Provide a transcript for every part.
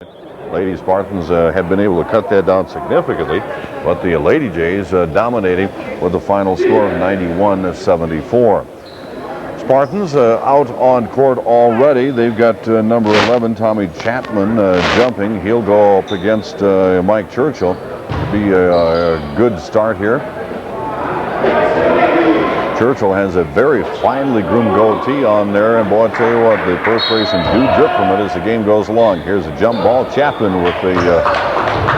Lady Spartans have been able to cut that down significantly, but the Lady Jays dominating with the final score of 91-74. Spartans out on court already. They've got number 11, Tommy Chapman, jumping. He'll go up against Mike Churchill. It'll be a good start here. Churchill has a very finely groomed goatee on there, and boy, I tell you what, the perspiration do drip from it as the game goes along. Here's a jump ball. Chapman with the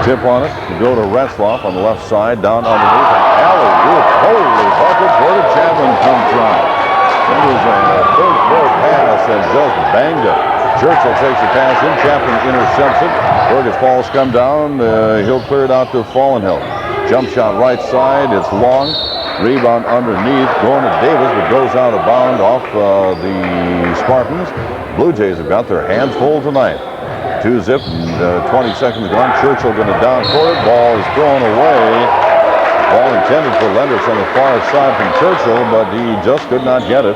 tip on it. To go to Retzlaff on the left side, down underneath. Alley-oop, holy bucket, where did Chapman come from? It was a third floor pass and just banged it. Churchill takes the pass in. Chapman intercepts it. Fergus balls come down. He'll clear it out to Fallenhill. Jump shot right side. It's long. Rebound underneath. Going to Davis, but goes out of bounds off the Spartans. Blue Jays have got their hands full tonight. 2-zip and 20 seconds gone. Churchill going to down court. Ball is thrown away. Ball intended for Lenders on the far side from Churchill, but he just could not get it.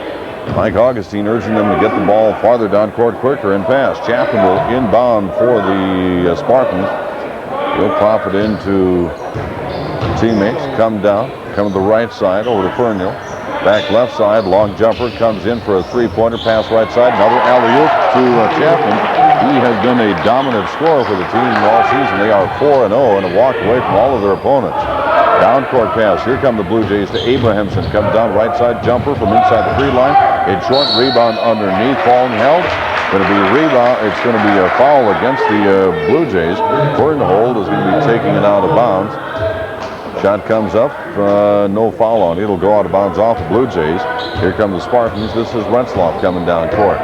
Mike Augustine urging them to get the ball farther down court quicker and pass. Chapman will inbound for the Spartans. He'll pop it into teammates. Come down. Come to the right side over to Fernhill. Back left side. Long jumper. Comes in for a three-pointer. Pass right side. Another alley-oop to Chapman. He has been a dominant scorer for the team all season. They are 4-0 and have walked away from all of their opponents. Down court pass. Here come the Blue Jays to Abrahamson. Comes down right side. Jumper from inside the 3 line. It's short. Rebound underneath. Falling held. Going to be a rebound. It's going to be a foul against the Blue Jays. Fernhold is going to be taking it out of bounds. Shot comes up. No foul on it. It'll go out of bounds off the Blue Jays. Here come the Spartans. This is Retzlaff coming down court.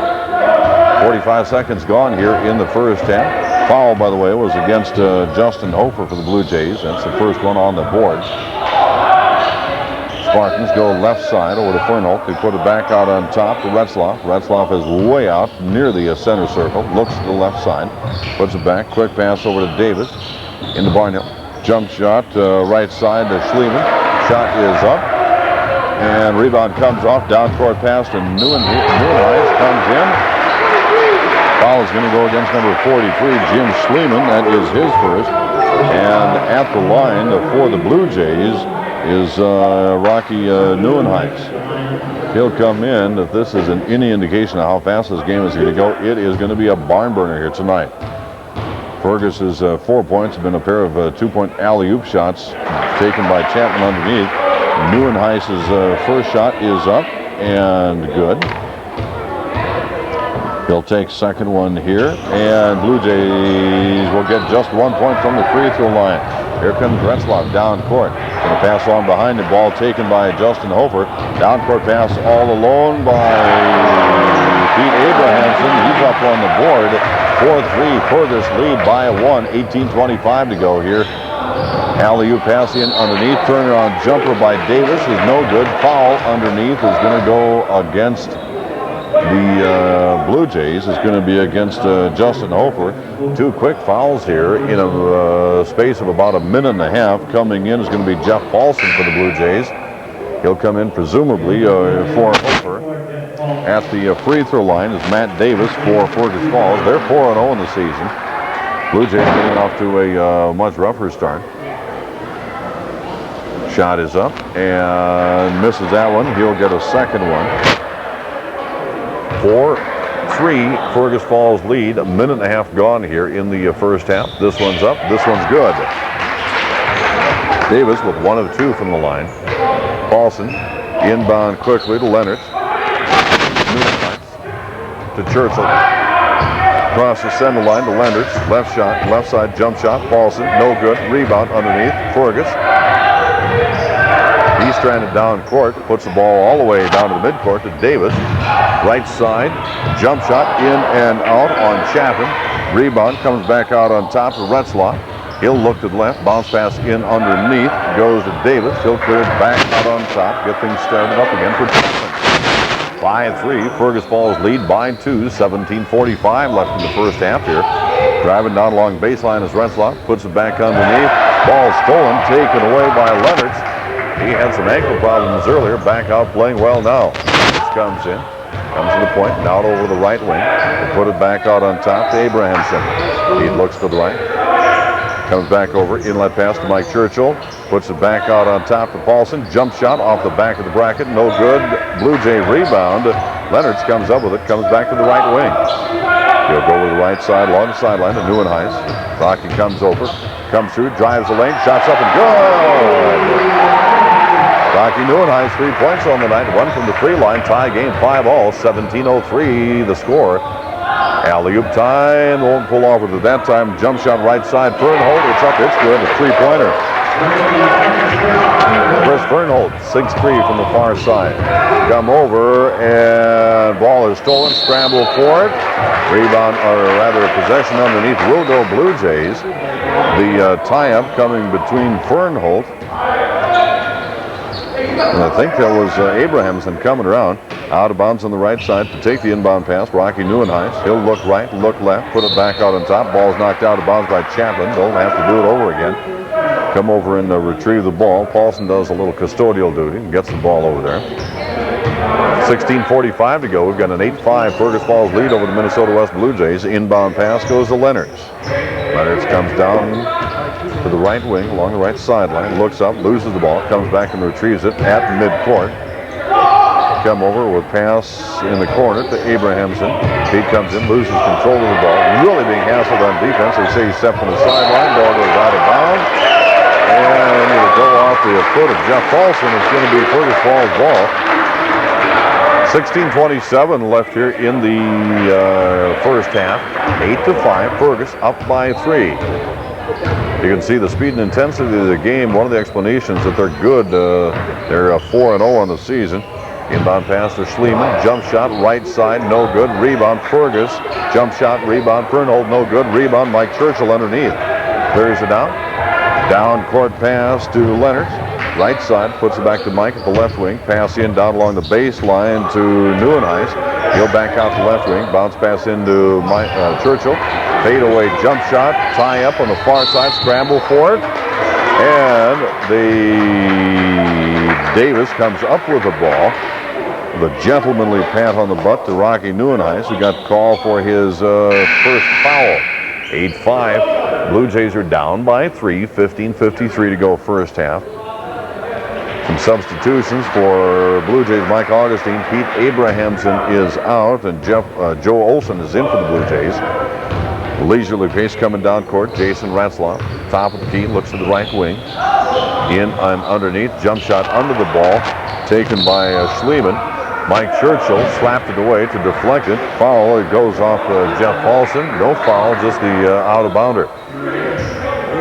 45 seconds gone here in the first half. Foul, by the way, was against Justin Hofer for the Blue Jays. That's the first one on the board. Spartans go left side over to Fernholt. They put it back out on top to Retzlaff. Retzlaff is way out near the center circle. Looks to the left side. Puts it back. Quick pass over to Davis into Barnhill. Jump shot right side to Schliemann. Shot is up. And rebound comes off. Down court pass to Neuenhuis comes in. Foul is going to go against number 43, Jim Schliemann. That is his first. And at the line for the Blue Jays is Rocky Neuenhuis. He'll come in. If this is any indication of how fast this game is going to go, it is going to be a barn burner here tonight. Fergus's 4 points have been a pair of 2-point alley-oop shots taken by Chapman underneath. Neuenhuis's first shot is up and good. He'll take second one here, and Blue Jays will get just 1 point from the free throw line. Here comes Retzlaff down court. Going to pass on behind the ball taken by Justin Hofer. Down court pass all alone by Pete Abrahamson. He's up on the board. 4-3, Fergus lead by 1. 18:25 to go here. Alley-oop pass in underneath. Turnaround jumper by Davis is no good. Foul underneath is going to go against the Blue Jays. Is going to be against Justin Hofer. 2 quick fouls here in a space of about a minute and a half. Coming in is going to be Jeff Paulson for the Blue Jays. He'll come in presumably for Hofer. At the free throw line is Matt Davis for Fergus Falls. They're 4-0 in the season. Blue Jays getting off to a much rougher start. Shot is up and misses that one. He'll get a second one. 4-3, Fergus Falls lead. A minute and a half gone here in the first half. This one's up. This one's good. Davis with 1 of 2 from the line. Paulson inbound quickly to Leonard. To Churchill. Across the center line to Leonard. Left shot, left side jump shot. Paulson, no good. Rebound underneath. Fergus. He's stranded down court. Puts the ball all the way down to the midcourt to Davis. Right side. Jump shot in and out on Chapman. Rebound comes back out on top to Retzlaff. He'll look to the left. Bounce pass in underneath. Goes to Davis. He'll clear it back out on top. Get things started up again for Chapman. 5-3. Fergus Falls lead by 2. 17:45 left in the first half here. Driving down along baseline is Retzlaff. Puts it back underneath. Ball stolen. Taken away by Leonard. He had some ankle problems earlier. Back out playing well now. This comes in. Comes to the point, and out over the right wing. They put it back out on top to Abrahamson. He looks to the right. Comes back over, inlet pass to Mike Churchill. Puts it back out on top to Paulson. Jump shot off the back of the bracket. No good. Blue Jay rebound. Leonards comes up with it. Comes back to the right wing. He'll go to the right side, along the sideline to Nieuwenhuis. Rocky comes over. Comes through, drives the lane. Shots up and good. Rocky Nieuwenhuis, 3 points on the night. One from the free line. Tie game 5-all. 17:03 the score. Alley-oop time, won't pull off with it that time. Jump shot right side, Fernholt, it's up, it's good, a three-pointer. Chris Fernholt, 6'3" from the far side. Come over, and ball is stolen, scramble for it. Rebound, or rather possession underneath, will go Blue Jays. The tie-up coming between Fernholt. And I think that was Abrahamson coming around. Out of bounds on the right side to take the inbound pass. Rocky Nieuwenhuis. He'll look right, look left, put it back out on top. Ball's knocked out of bounds by Chapman. They'll have to do it over again. Come over and retrieve the ball. Paulson does a little custodial duty and gets the ball over there. 16:45 to go. We've got an 8-5 Fergus Falls lead over the Minnesota West Blue Jays. Inbound pass goes to Leonards. Leonards comes down to the right wing along the right sideline. Looks up, loses the ball, comes back and retrieves it at midcourt. Come over with pass in the corner to Abrahamson. He comes in, loses control of the ball. Really being hassled on defense. They say he stepped on the sideline. Ball goes out of bounds. And it'll go off the foot of Jeff Paulson. It's going to be Fergus Falls ball. 16:27 left here in the first half. 8-5. Fergus up by 3. You can see the speed and intensity of the game. One of the explanations that they're good. They're 4-0 on the season. Inbound pass to Schliemann. Jump shot right side, no good. Rebound Fergus. Jump shot, rebound Fernholt, no good. Rebound Mike Churchill underneath. Clears it out. Down court pass to Leonards. Right side, puts it back to Mike at the left wing. Pass in down along the baseline to Nieuwenhuis. He'll back out the left wing. Bounce pass into Mike, Churchill. Fade away jump shot. Tie up on the far side. Scramble for it. And Davis comes up with the ball. The gentlemanly pat on the butt to Rocky Nieuwenhuis, who got called for his first foul. 8-5. Blue Jays are down by 3. 15:53 to go first half. Some substitutions for Blue Jays. Mike Augustine, Pete Abrahamson is out, and Joe Olson is in for the Blue Jays. Leisurely pace coming down court. Jason Retzlaff, top of the key, looks to the right wing. In and underneath, jump shot under the ball, taken by Schliemann. Mike Churchill slapped it away to deflect it. Foul, it goes off Jeff Paulson. No foul, just the out-of-bounder.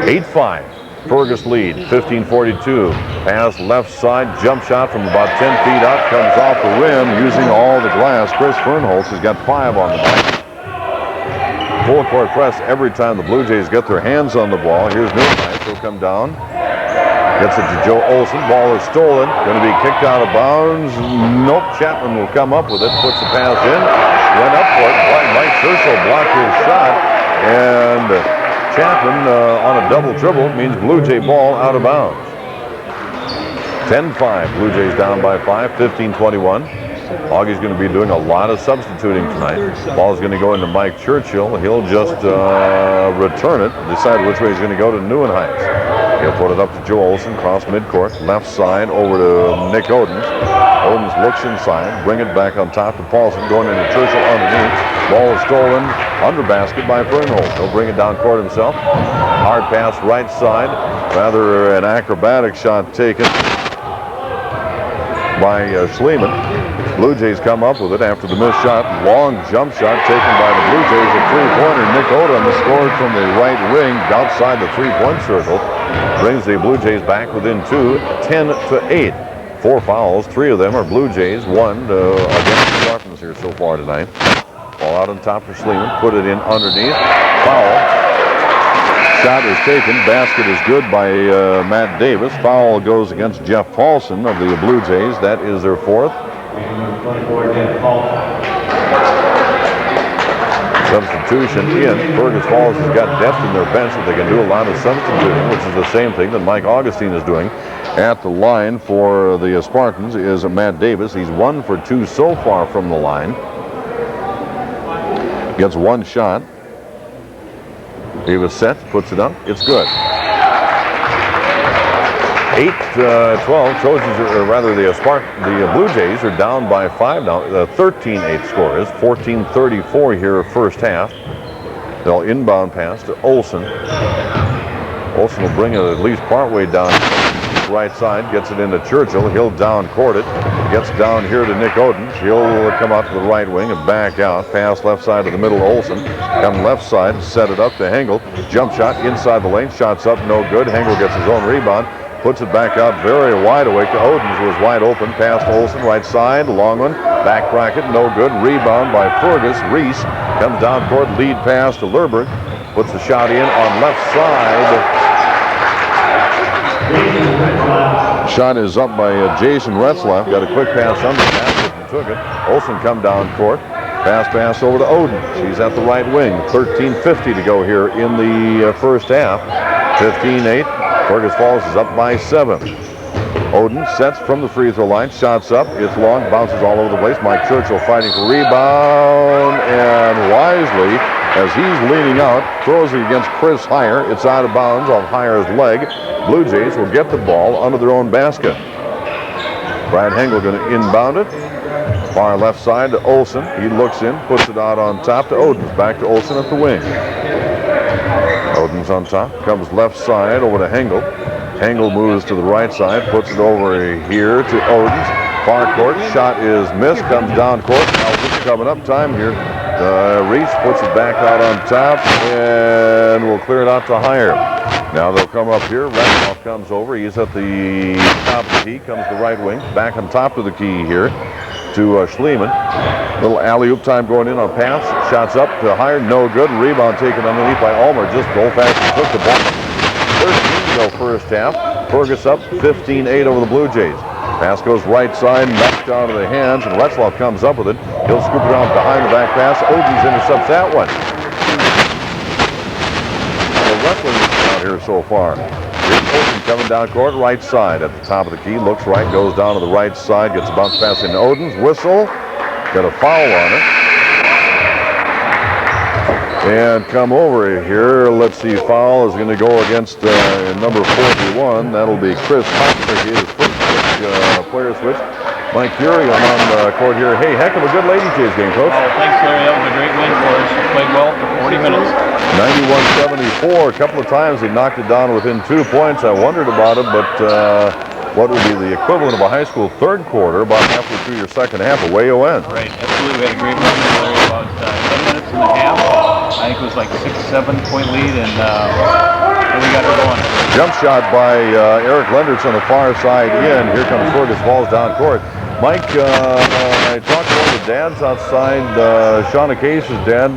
8-5, Fergus lead, 15:42. Pass left side, jump shot from about 10 feet out, comes off the rim using all the glass. Chris Fernholz has got 5 on the night. Full court press every time the Blue Jays get their hands on the ball. Here's Nieuwenhuis, he'll come down. Gets it to Joe Olson. Ball is stolen. Going to be kicked out of bounds. Nope. Chapman will come up with it. Puts the pass in. Went up for it. Mike Churchill blocked his shot. And Chapman on a double dribble means Blue Jay ball out of bounds. 10-5. Blue Jays down by 5. 15-21. Augie's going to be doing a lot of substituting tonight. Ball is going to go into Mike Churchill. He'll just return it. Decide which way he's going to go to Nieuwenhuis. He'll put it up to Joe Olson, cross midcourt, left side over to Nick Odens. Odens looks inside, bring it back on top to Paulson, going into Churchill underneath. Ball is stolen, under basket by Fernholt. He'll bring it down court himself. Hard pass right side, rather an acrobatic shot taken by Schliemann. Blue Jays come up with it after the missed shot. Long jump shot taken by the Blue Jays. A three-pointer. Nick Odom scored from the right wing outside the three-point circle. Brings the Blue Jays back within 2, 10-8. 4 fouls. 3 of them are Blue Jays. 1 against the Spartans here so far tonight. Ball out on top for Schliemann. Put it in underneath. Foul. Shot is taken. Basket is good by Matt Davis. Foul goes against Jeff Paulson of the Blue Jays. That is their 4th. So Substitution in. Fergus Falls has got depth in their bench that they can do a lot of substituting, which is the same thing that Mike Augustine is doing. At the line for the Spartans is Matt Davis. He's 1 for 2 so far from the line. Gets one shot. Davis sets, puts it up. It's good. 8-12. Trojans, or rather the Blue Jays are down by 5 now. 13-8 score is 14-34 here first half. They'll inbound pass to Olson. Olson will bring it at least partway down right side, gets it into Churchill. He'll down court it. Gets down here to Nick Odens. He'll come out to the right wing and back out. Pass left side to the middle, Olson. Come left side, set it up to Hengel. Jump shot inside the lane. Shots up, no good. Hengel gets his own rebound. Puts it back out very wide awake to Odens, who was wide open. Pass to Olson, right side, long one. Back bracket, no good. Rebound by Fergus. Reese comes down court, lead pass to Lerberg. Puts the shot in on left side. Shot is up by Jason Retzlaff. Got a quick pass under the basket and took it. Olson come down court. Pass over to Odens. He's at the right wing. 13:50 to go here in the first half. 15-8. Fergus Falls is up by 7. Odens sets from the free throw line. Shots up. It's long. Bounces all over the place. Mike Churchill fighting for rebound. And wisely, as he's leaning out, throws it against Chris Heyer. It's out of bounds off Heyer's leg. Blue Jays will get the ball under their own basket. Brad Hengel going to inbound it. Far left side to Olson. He looks in, puts it out on top to Odens. Back to Olson at the wing. Odens on top. Comes left side over to Hengel. Hengel moves to the right side. Puts it over here to Odens. Far court. Shot is missed. Comes down court. Now it's coming up time here. Reese puts it back out on top and will clear it out to Heyer. Now they'll come up here. Retzlaff comes over. He's at the top of the key. Comes the right wing. Back on top of the key here to Schliemann. Little alley-oop time going in on pass. Shots up to Heyer. No good. Rebound taken underneath by Ulmer. Just old-fashioned took the ball. 13 to go first half. Fergus up 15-8 over the Blue Jays. Pass goes right side, knocked down to the hands, and Retzlaff comes up with it. He'll scoop it around behind the back pass. Odens intercepts that one. The wrestling out here so far. Here's Olsen coming down court, right side at the top of the key. Looks right, goes down to the right side, gets a bounce pass into Odens. Whistle. Got a foul on it. And come over here. Let's see, foul is going to go against number 41. That'll be Chris Hoffner. He is first player switch. Mike Curie on court here. Hey, heck of a good Lady Jays game, Coach. Oh, thanks, Larry. That was a great win for us. Played well for 40 minutes. 91-74. A couple of times he knocked it down within 2 points. I wondered about it, but what would be the equivalent of a high school third quarter, about halfway through your second half, away you went. Right, absolutely. We had a great run there, Larry. About 10 minutes and a half. I think it was like 6-7 point lead, and we got her going. Jump shot by Eric Lenders on the far side in. Here comes Fergus Falls down court. Mike, I talked to one of the dads outside. Shauna Case's dad.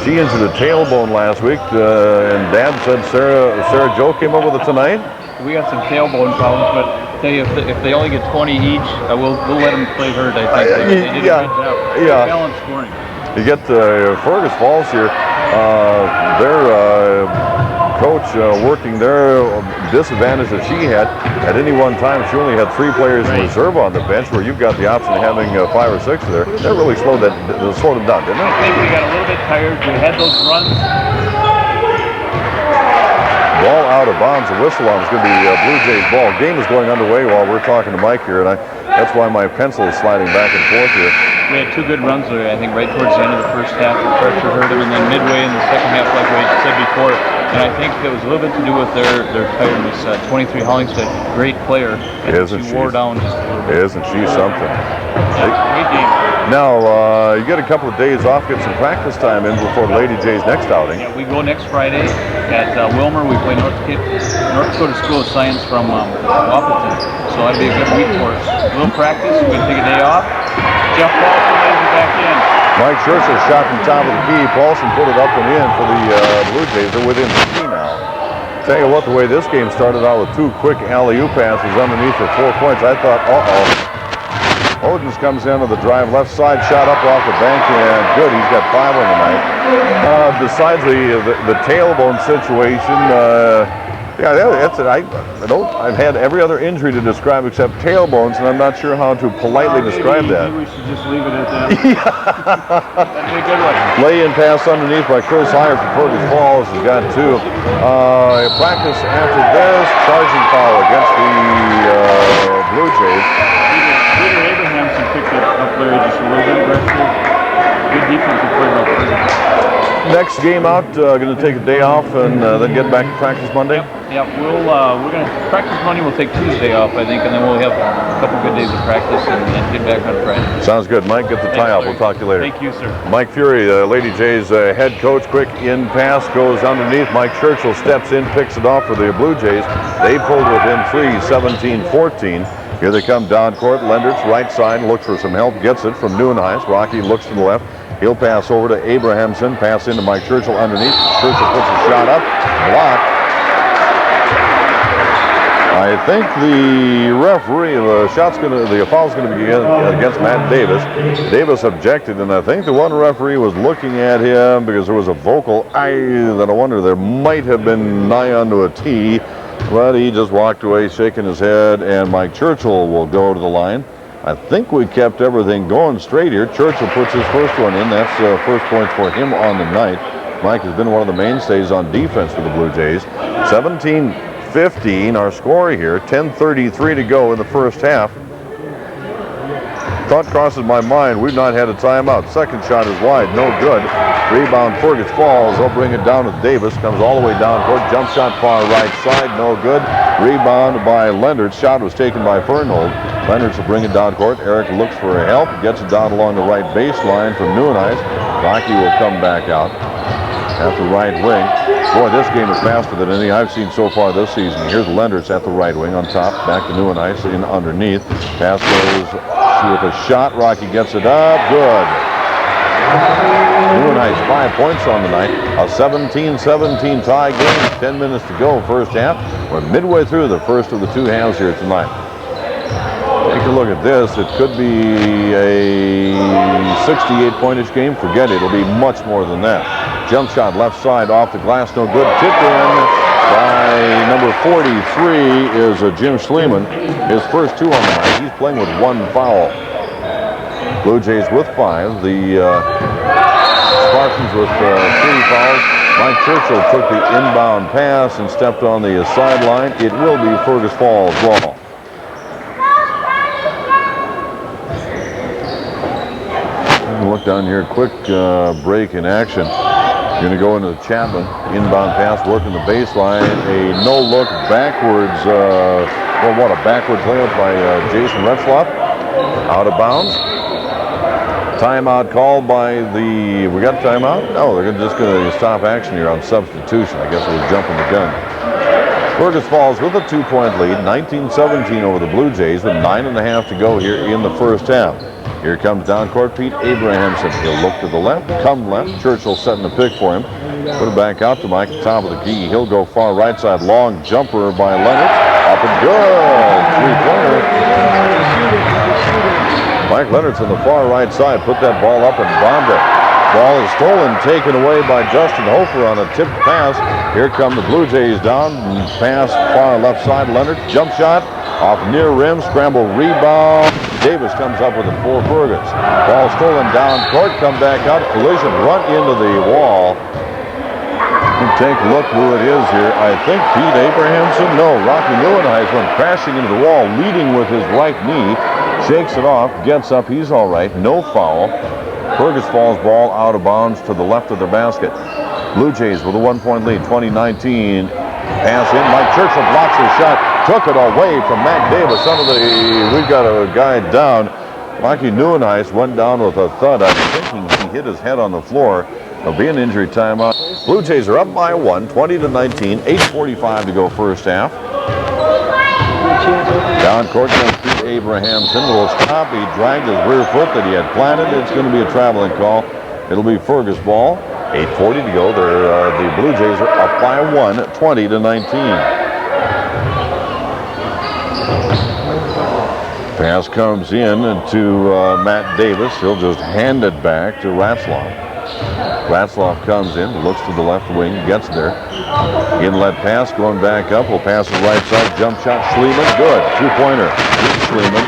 She injured a tailbone last week, and Dad said Sarah Jo came up with it tonight. We got some tailbone problems, but I tell you, if they only get 20 each, we'll let them play hurt. I think they did a good job. Yeah. Balanced scoring. You get Fergus Falls here. Their coach working their disadvantage that she had. At any one time, she only had 3 players in reserve on the bench, where you've got the option of having 5 or 6 there. That really slowed them down, didn't it? I think we got a little bit tired. We had those runs. Ball out of bounds. A whistle on. It's going to be Blue Jays ball. Game is going underway while we're talking to Mike here, and that's why my pencil is sliding back and forth here. We had 2 good runs there, I think, right towards the end of the first half. The pressure hurt them, and then midway in the second half, like we said before, and I think it was a little bit to do with their tiredness. 23 Hollingshead, great player. Isn't she? Wore down just a little bit. Isn't she something? Great game. Now, you get a couple of days off, get some practice time in before the Lady Jays' next outing. Yeah, we go next Friday at Wilmer. We play North Dakota School of Science from Worthington. So that'll be a good week for us. A little practice, we're going to take a day off. Jeff Paulson lays it back in. Mike Churchill shot from top of the key. Paulson put it up and in for the Blue Jays. They're within 3 now. Tell you what, the way this game started out with 2 quick alley-oop passes underneath for 4 points, I thought, Odins comes in with the drive, left side shot up off the bank, and good. He's got 5 on the night. Besides the tailbone situation, yeah, that's it. I've had every other injury to describe except tailbones, and I'm not sure how to politely describe that. Maybe we should just leave it at that. That'd be a good one. Lay-in pass underneath by Chris Hire from Fergus Falls has got 2. Practice after this, charging foul against the Blue Jays. Peter Abrahamson picked it up there just a little bit aggressive. Good defensive play by Fergus. Next game out, going to take a day off and then get back to practice Monday? Yep. We're going to practice Monday. We'll take Tuesday off, I think, and then we'll have a couple good days of practice and get back on Friday. Sounds good. Mike, get the tie off. We'll talk to you later. Thank you, sir. Mike Fury, Lady Jays head coach, quick in pass, goes underneath. Mike Churchill steps in, picks it off for the Blue Jays. They pulled within 3, 17-14. Here they come down court. Lendertz, right side, looks for some help, gets it from Neuenhuis. Rocky looks to the left. He'll pass over to Abrahamson, pass into Mike Churchill underneath. Churchill puts a shot up, blocked. I think the referee, the foul's going to be against Matt Davis. Davis objected, and I think the one referee was looking at him because there was a vocal that I wonder there might have been nigh onto a tee, but he just walked away shaking his head, and Mike Churchill will go to the line. I think we kept everything going straight here. Churchill puts his first one in. That's first points for him on the night. Mike has been one of the mainstays on defense for the Blue Jays. 17-15, our score here. 10:33 to go in the first half. Thought crosses my mind, we've not had a timeout. Second shot is wide, no good. Rebound, Fergus Falls. They'll bring it down to Davis. Comes all the way down court. Jump shot far right side, no good. Rebound by Lendertz. Shot was taken by Fernhold. Lendertz will bring it down court. Eric looks for help. Gets it down along the right baseline from Neuenhuis. Rocky will come back out at the right wing. Boy, this game is faster than any I've seen so far this season. Here's Lendertz at the right wing on top. Back to Neuenhuis in underneath. Pass goes with a shot. Rocky gets it up. Good. Neuenhuis 5 points on the night. A 17-17 tie game. 10 minutes to go first half. We're midway through the first of the 2 halves here tonight. Take a look at this. It could be a 68-pointish game. Forget it. It'll be much more than that. Jump shot left side off the glass. No good. Tipped in by number 43 is Jim Schliemann. His first 2 on the night. He's playing with 1 foul. Blue Jays with 5. The Spartans with 3 fouls. Mike Churchill took the inbound pass and stepped on the sideline. It will be Fergus Falls' ball. Look down here, quick break in action. Going to go into the Chapman. Inbound pass, working the baseline. A no-look backwards, well, what a backwards layup by Jason Retzlaff. Out of bounds. Timeout called by the, we got a timeout? No, they're just going to stop action here on substitution. I guess it was jumping the gun. Fergus Falls with a 2-point lead, 19-17 over the Blue Jays with 9.5 to go here in the first half. Here comes down court Pete Abrahamson. He'll look to the left, come left. Churchill setting a pick for him. Put it back out to Mike at the top of the key. He'll go far right side. Long jumper by Lendertz. Up and good. 3-pointer. Mike Lendertz on the far right side. Put that ball up and bombed it. Ball is stolen, taken away by Justin Hofer on a tipped pass. Here come the Blue Jays down. Pass far left side. Lendertz jump shot off near rim. Scramble rebound. Davis comes up with it for Fergus. Ball stolen down court. Come back out. Collision. Run into the wall. Take a look who it is here. I think Pete Abrahamson. No, Rocky Neuenhuis went crashing into the wall, leading with his right knee. Shakes it off. Gets up. He's all right. No foul. Fergus Falls ball out of bounds to the left of their basket. Blue Jays with a 1-point lead, 20-19. Pass in. Mike Churchill blocks his shot. Took it away from Matt Davis. We've got a guy down. Rocky Neuenhuis went down with a thud. I'm thinking he hit his head on the floor. There'll be an injury timeout. Blue Jays are up by 1, 20-19. 8:45 to go first half. Down court goes Pete Abrahamson. Will stop. He dragged his rear foot that he had planted. It's going to be a traveling call. It'll be Fergus ball. 8:40 to go. The Blue Jays are up by 1, 20-19. Pass comes in to Matt Davis. He'll just hand it back to Retzlaff. Retzlaff comes in, looks to the left wing, gets there. Inlet pass, going back up. Will pass the right side. Jump shot, Schliemann. Good. Two-pointer. Schliemann.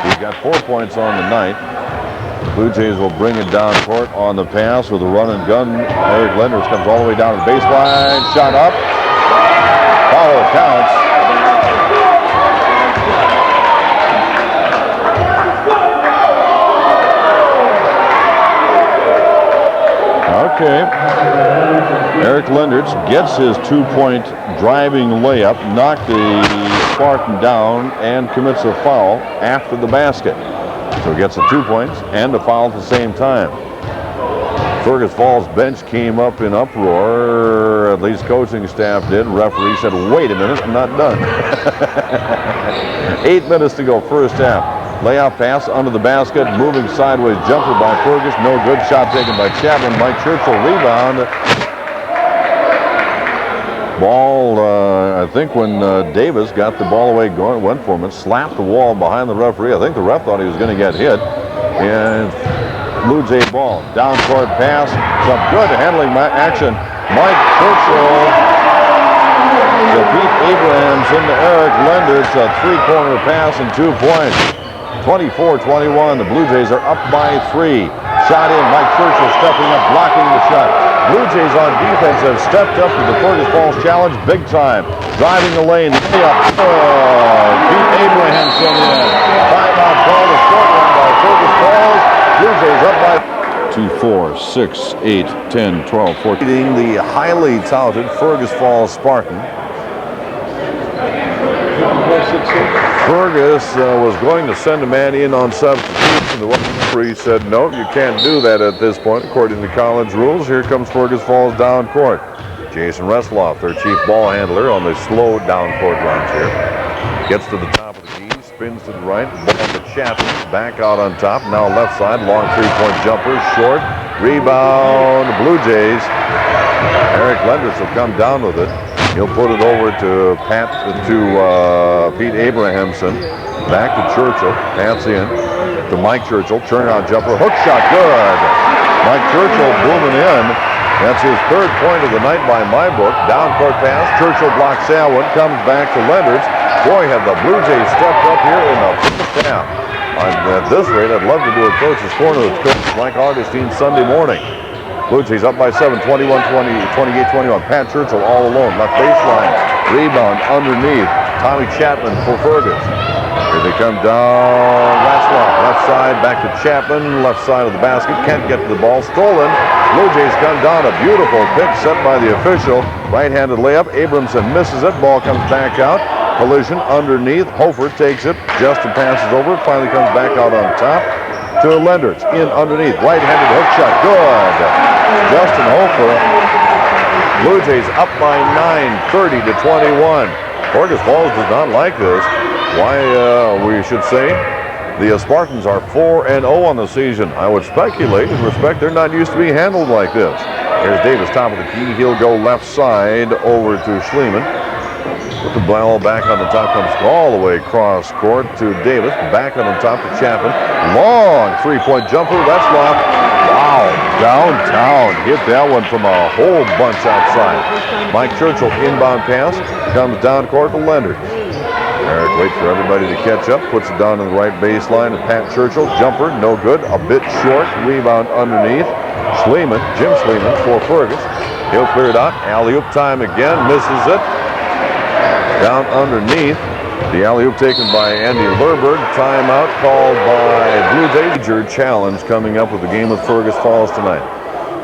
He's got 4 points on the night. Blue Jays will bring it down court on the pass with a run and gun. Eric Lenders comes all the way down to the baseline. Shot up. Foul counts. Okay. Eric Lendertz gets his 2-point driving layup, knocked the Spartan down, and commits a foul after the basket. So he gets the 2 points and a foul at the same time. Fergus Falls bench came up in uproar, at least coaching staff did. Referee said, wait a minute, I'm not done. 8 minutes to go, first half. Layoff pass under the basket, moving sideways jumper by Fergus, no good. Shot taken by Chapman. Mike Churchill rebound. Ball, I think when Davis got the ball away, went for him and slapped the wall behind the referee. I think the ref thought he was going to get hit. And Blue Jay ball. Down court pass. Some good handling action. Mike Churchill to Pete Abrahamson to Eric Lendertz. A three-corner pass and 2 points. 24-21. The Blue Jays are up by 3. Shot in. Mike Churchill stepping up, blocking the shot. Blue Jays on defense have stepped up to the Fergus Falls challenge big time. Driving the lane. Layup. Pete Abrahamson in. Timeout call. A short one by Fergus Falls. Blue Jays up by 2, 4, 6, 8, 10, 12, 14. The highly touted Fergus Falls Spartan. Fergus was going to send a man in on substitution. The referee said, no, you can't do that at this point, according to college rules. Here comes Fergus Falls down court. Jason Retzlaff, their chief ball handler, on the slow down court runs here. Gets to the top of the key, spins to the right, ball to Chapman, back out on top. Now left side, long three-point jumper, short. Rebound, Blue Jays. Eric Lendertz will come down with it. He'll put it over to Pete Abrahamson. Back to Churchill. Pass in to Mike Churchill. Turnout jumper. Hook shot. Good. Mike Churchill booming in. That's his 3rd point of the night by my book. Down court pass. Churchill blocks Salwin. Comes back to Lendertz. Boy, have the Blue Jays stepped up here in the first half. At this rate, I'd love to do a coach's corner with Coach Mike Augustine Sunday morning. Blue Jays up by 7, 21-20, 28-21. Pat Churchill all alone, left baseline. Rebound underneath. Tommy Chapman for Fergus. Here they come down. Retzlaff, left side, back to Chapman, left side of the basket. Can't get to the ball. Stolen. Blue Jays come down. A beautiful pick set by the official. Right-handed layup. Abramson misses it. Ball comes back out. Collision underneath. Hofer takes it. Justin passes over. Finally comes back out on top to Lendertz. In underneath. Right-handed hook shot. Good. Justin Hofer. Blue Jays up by 9, 30-21. Fergus Falls does not like this. Why, we should say, the Spartans are 4-0 on the season. I would speculate in respect they're not used to being handled like this. Here's Davis, top of the key. He'll go left side over to Schliemann. With the ball back on the top, comes all the way across court to Davis. Back on the top to Chapman. Long three-point jumper. Retzlaff. Wow, downtown. Hit that one from a whole bunch outside. Mike Churchill, inbound pass. Comes down court to Lendertz. Eric waits for everybody to catch up. Puts it down on the right baseline to Pat Churchill. Jumper, no good. A bit short. Rebound underneath. Schliemann, Jim Schliemann for Fergus. He'll clear it out. Alley-oop time again. Misses it. Down underneath. The alley-oop taken by Andy Lerberg. Timeout called by Blue Jays. Major challenge coming up with the game with Fergus Falls tonight.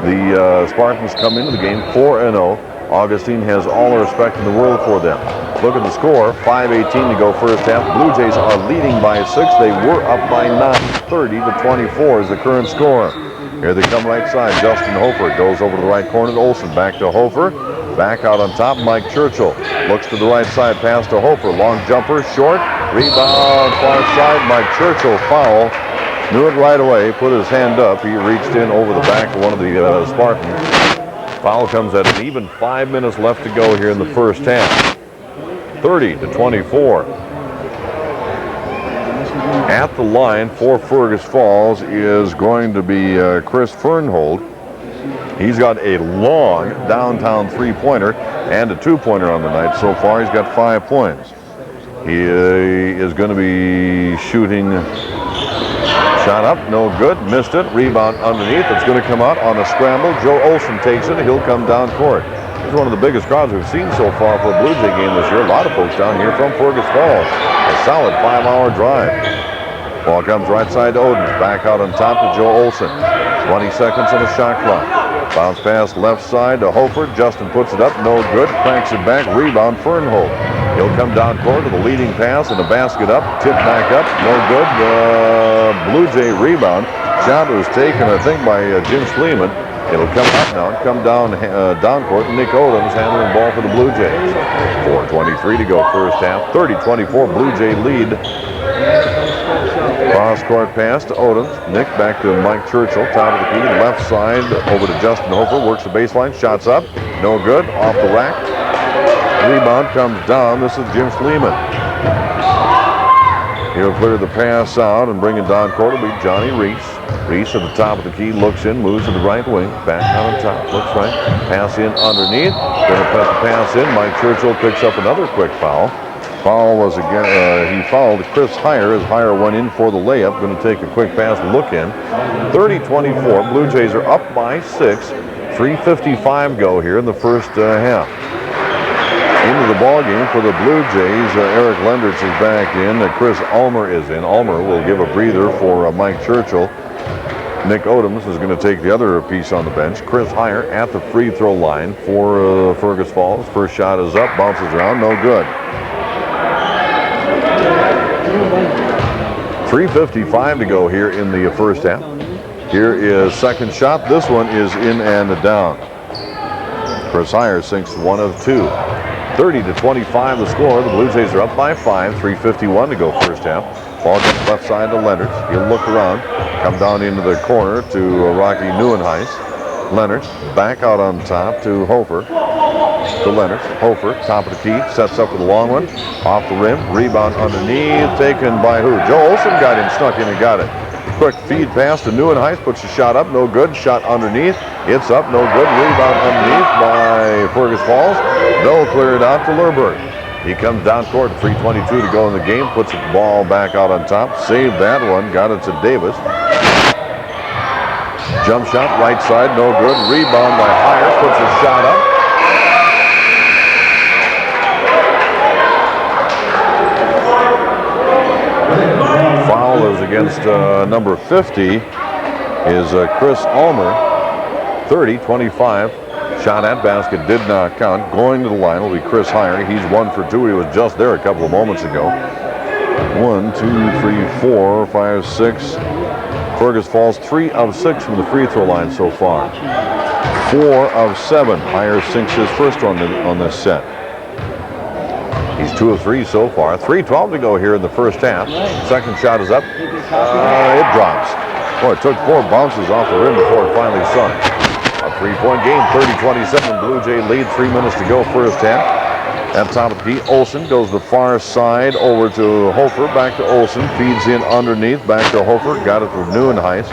The Spartans come into the game 4-0. Augustine has all the respect in the world for them. Look at the score. 5:18 to go first half. Blue Jays are leading by 6. They were up by 9. 30-24 is the current score. Here they come right side. Justin Hofer goes over to the right corner to Olsen. Back to Hofer. Back out on top, Mike Churchill. Looks to the right side, pass to Hofer. Long jumper, short. Rebound, far side. Mike Churchill, foul. Knew it right away, put his hand up. He reached in over the back of one of the Spartans. Foul comes at an even 5 minutes left to go here in the first half. 30-24. At the line for Fergus Falls is going to be Chris Fernhold. He's got a long downtown three-pointer and a two-pointer on the night. So far, he's got 5 points. He is going to be shooting. Shot up, no good, missed it. Rebound underneath. It's going to come out on a scramble. Joe Olson takes it. He'll come down court. It's one of the biggest crowds we've seen so far for a Blue Jay game this year. A lot of folks down here from Fergus Falls. A solid 5-hour drive. Ball comes right side to Odens. Back out on top to Joe Olson. 20 seconds on the shot clock. Bounce pass left side to Hofer. Justin puts it up, no good. Cranks it back. Rebound Fernhold. He'll come down court to the leading pass and the basket up. Tip back up, no good. Blue Jay rebound. Shot was taken, I think, by Jim Schliemann. It'll come up now, come down court. Nick Odoms handling the ball for the Blue Jays. 4:23 to go first half. 30-24 Blue Jay lead. Cross court pass to Odoms. Nick back to Mike Churchill. Top of the key, left side over to Justin Hofer. Works the baseline, shots up. No good, off the rack. Rebound comes down. This is Jim Schliemann. He'll clear the pass out and bring it down court. It'll be Johnny Reese. Reese at the top of the key, looks in, moves to the right wing. Back out on top, looks right. Pass in underneath. Going to put the pass in. Mike Churchill picks up another quick foul. Foul was again, he fouled Chris Heyer as Heyer went in for the layup. Going to take a quick pass look in. 30-24. Blue Jays are up by 6. 3:55 go here in the first half. Into the ball game for the Blue Jays. Eric Lenders is back in. Chris Ulmer is in. Ulmer will give a breather for Mike Churchill. Nick Odoms is going to take the other piece on the bench. Chris Heyer at the free throw line for Fergus Falls. First shot is up, bounces around, no good. 3:55 to go here in the first half. Here is second shot. This one is in and down. Chris Heyer sinks 1 of 2. 30-25 the score. The Blue Jays are up by 5. 3:51 to go first half. Ball comes left side to Leonard. He'll look around. Come down into the corner to Rocky Neuenhuis. Leonard back out on top to Hofer. To Leonard. Hofer, top of the key, sets up with a long one. Off the rim. Rebound underneath. Taken by who? Joe Olson got in, snuck in and got it. Quick feed pass to Neuenhuis. Puts the shot up. No good. Shot underneath. It's up. No good. Rebound underneath by Fergus Falls. They'll clear it out to Lerberg. He comes down court. 3:22 to go in the game. Puts the ball back out on top. Saved that one. Got it to Davis. Jump shot right side. No good. Rebound by Heyer. Puts a shot up. Foul is against number 50 is Chris Ulmer. 30-25. Shot at basket did not count. Going to the line will be Chris Heyer. He's 1 for 2. He was just there a couple of moments ago. 1, 2, 3, 4, 5, 6. Fergus Falls 3 of 6 from the free throw line so far. 4 of 7. Heyer sinks his first one on this set. He's 2 of 3 so far. 3:12 to go here in the first half. Second shot is up. It drops. Boy, it took 4 bounces off the rim before it finally sunk. A 3-point game, 30-27. Blue Jay lead, 3 minutes to go first half. At top of the key, Olson goes the far side over to Hofer. Back to Olson. Feeds in underneath. Back to Hofer. Got it from Neuenhuis.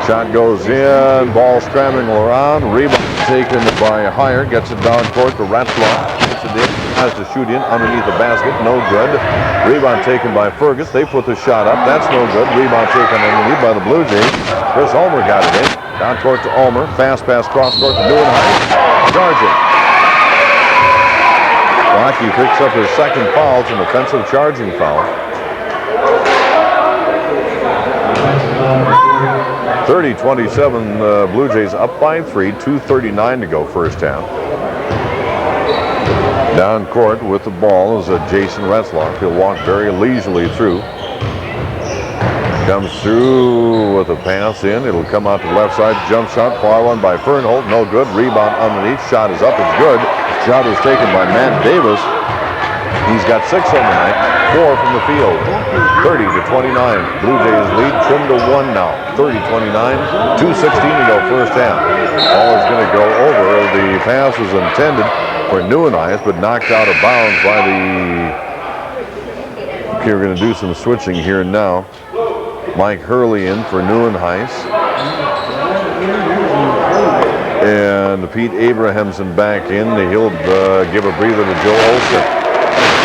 Shot goes in. Ball scrambling around. Rebound taken by Heyer. Gets it down court to Retzlaff. Gets it in. Has to shoot in underneath the basket. No good. Rebound taken by Fergus. They put the shot up. That's no good. Rebound taken underneath by the Blue Jays. Chris Ulmer got it in. Down court to Ulmer. Fast pass cross court to Neuenhuis. Charging. Rocky picks up his second foul. It's an offensive charging foul. 30-27, Blue Jays up by 3. 2:39 to go first half. Down court with the ball is Jason Retzlaff. He'll walk very leisurely through. Comes through with a pass in. It'll come out to the left side. Jump shot, far one by Fernhold. No good. Rebound underneath. Shot is up. It's good. Shot is taken by Matt Davis. He's got 6 on the night. 4 from the field. 30-29. Blue Jays lead trimmed to 1 now. 30-29. 2:16 to go first half. Ball is going to go over. The pass was intended for Neuenhuis, but knocked out of bounds by the Okay, we're going to do some switching here now. Mike Hurley in for Neuenhuis. And Pete Abrahamson back in. He'll give a breather to Joe Olsen.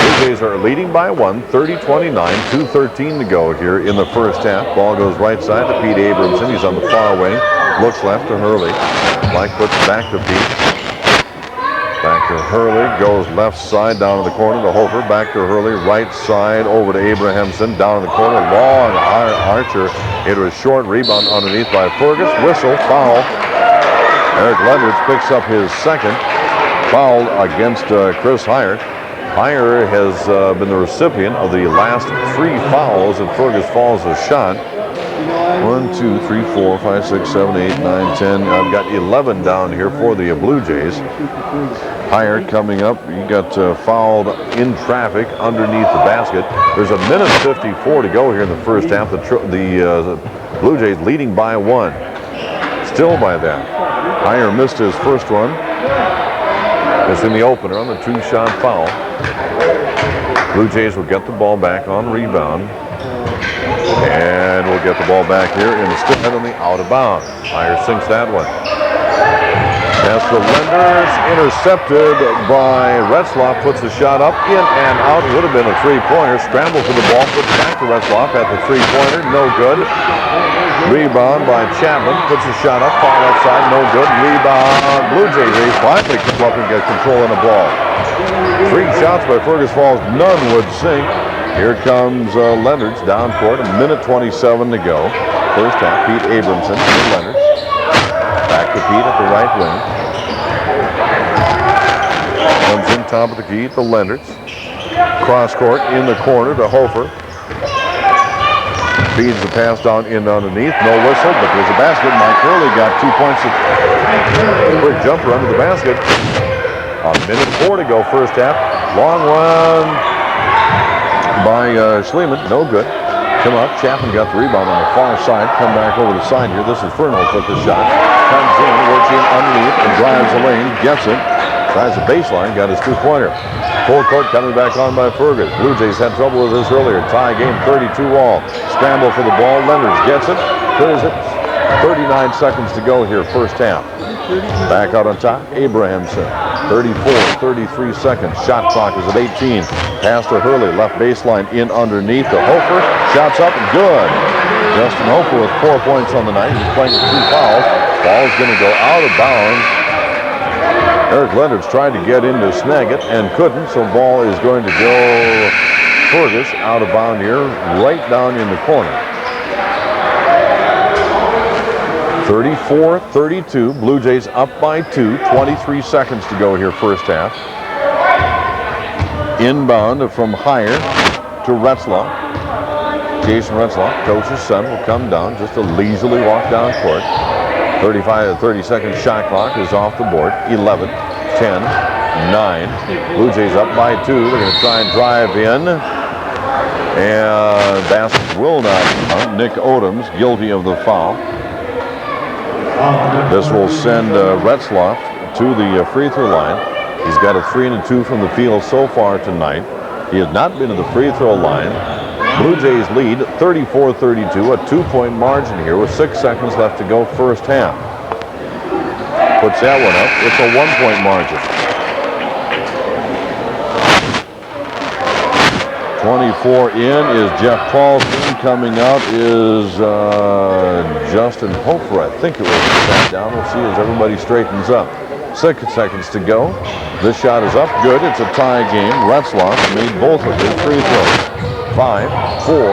Blue Jays are leading by 1, 30-29, 2:13 to go here in the first half. Ball goes right side to Pete Abrahamson. He's on the far wing. Looks left to Hurley. Mike puts it back to Pete. Back to Hurley, goes left side down to the corner to Hofer. Back to Hurley, right side over to Abrahamson. Down in the corner, long Archer. It was short, rebound underneath by Fergus. Whistle, foul. Eric Leonards picks up his second foul against Chris Heyer. Heyer has been the recipient of the last 3 fouls, and Fergus falls a shot. 1, 2, 3, 4, 5, 6, 7, 8, 9, 10. I've got 11 down here for the Blue Jays. Heyer coming up. He got fouled in traffic underneath the basket. There's 1:54 to go here in the first half. The Blue Jays leading by 1. Still by that. Heyer missed his first one. It's in the opener on the 2-shot foul. Blue Jays will get the ball back on rebound. And we'll get the ball back here instead on the out of bounds. Heyer sinks that one. Pass to Lenders, intercepted by Retzlaff, puts the shot up, in and out. It would have been a 3-pointer. Scramble for the ball, puts back to Retzlaff at the 3-pointer, no good. Rebound by Chapman, puts the shot up, far left side, no good. Rebound, Blue Jays. They finally come up and get control in the ball. 3 shots by Fergus Falls, none would sink. Here comes Leonards down court, 1:27 to go. First half, Pete Abramson to Leonards. Back to Pete at the right wing. Comes in top of the key to Leonards. Cross court in the corner to Hofer. Feeds the pass down in underneath. No whistle, but there's a basket. Mike Hurley got 2 points. Quick jumper under the basket. 1:04 to go first half. Long one by Schliemann, no good. Come up, Chapman got the rebound on the far side. Come back over the side here. This is Furno took the shot. Comes in, works in underneath, and drives the lane, gets it. Tries the baseline, got his 2-pointer. Full court coming back on by Fergus. Blue Jays had trouble with this earlier. Tie game, 32 all. Scramble for the ball. Leonards gets it. Clears it. 39 seconds to go here, first half. Back out on top, Abrahamson. 33 seconds. Shot clock is at 18. Pass to Hurley, left baseline in underneath to Hofer. Shots up and good. Justin Hofer with 4 points on the night. He's playing with 2 fouls. Ball's going to go out of bounds. Eric Leonards tried to get in to snag it and couldn't, so ball is going to go Fergus out of bounds here, right down in the corner. 34-32, Blue Jays up by 2, 23 seconds to go here first half. Inbound from Heyer to Retzlaff. Jason Retzlaff, coach's son, will come down, just a leisurely walk down court. 30-second shot clock is off the board. 11, 10, 9. Blue Jays up by 2. They're going to try and drive in. And basket will not count. Nick Odoms guilty of the foul. This will send Retzlaff to the free throw line. He's got a 3 and 2 from the field so far tonight. He has not been to the free throw line. Blue Jays lead 34-32, a 2-point margin here with 6 seconds left to go first half. Puts that one up. It's a 1-point margin. 24 in is Jeff Paulson. Coming up is Justin Hofer. I think it was back down. We'll see as everybody straightens up. 6 seconds to go. This shot is up. Good. It's a tie game. Retzlaff made both of his free throws. 5, 4, 3.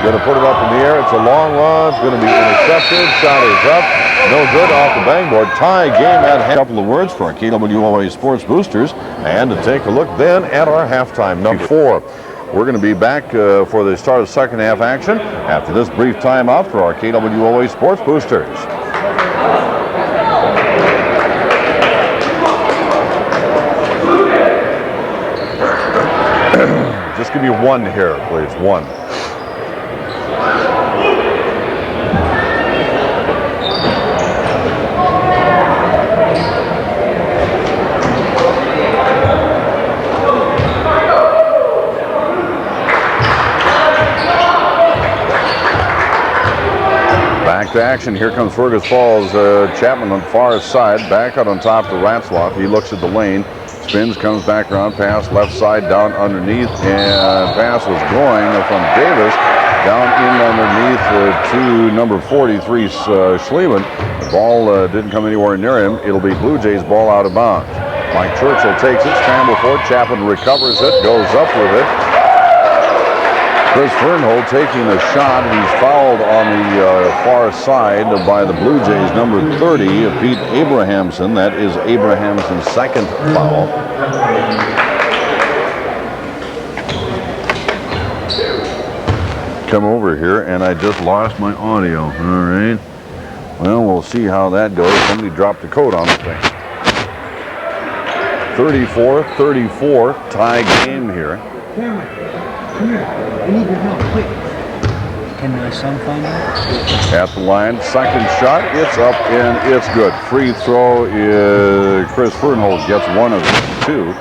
Going to put it up in the air. It's a long one. It's going to be intercepted. Shot is up. No good off the bangboard. Tie game at half. A couple of words for our KWOA Sports Boosters. And to take a look then at our halftime number 4. We're going to be back for the start of second half action after this brief timeout for our KWOA Sports Boosters. Just give me one here, please. One. Back to action. Here comes Fergus Falls. Chapman on far side. Back out on top to Retzlaff. He looks at the lane. Spins, comes back around. Pass left side down underneath. And pass was going from Davis down in underneath to number 43, Schliemann. The ball didn't come anywhere near him. It'll be Blue Jays ball out of bounds. Mike Churchill takes it. Scramble for it. Chapman recovers it. Goes up with it. Chris Fernhold taking a shot. He's fouled on the far side by the Blue Jays, number 30, Pete Abrahamson. That is Abrahamson's second foul. Come over here, and I just lost my audio. All right. Well, we'll see how that goes. Somebody dropped a coat on the thing. 34-34, tie game here. Come here. I need your help, quick. Can my son find out? At the line, second shot, it's up and it's good. Free throw is Chris Fernhold gets one of two.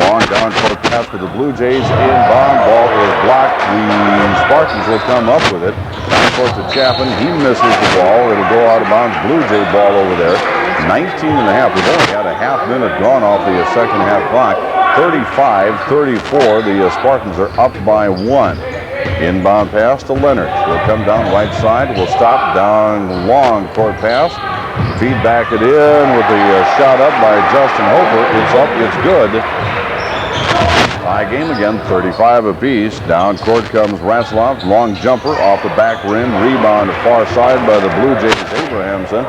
Long down court pass for the Blue Jays. Inbound ball is blocked. The Spartans will come up with it. Down court to Chapman. He misses the ball. It'll go out of bounds. Blue Jay ball over there. 19 and a half. We've only had a half minute gone off the second half clock. 35-34. The Spartans are up by one. Inbound pass to Leonard. He'll come down right side. Will stop down long court pass. Feed back it in with the shot up by Justin Hofer. It's up. It's good. Tie game again. 35 apiece. Down court comes Retzlaff. Long jumper off the back rim. Rebound far side by the Blue Jays. Abrahamson.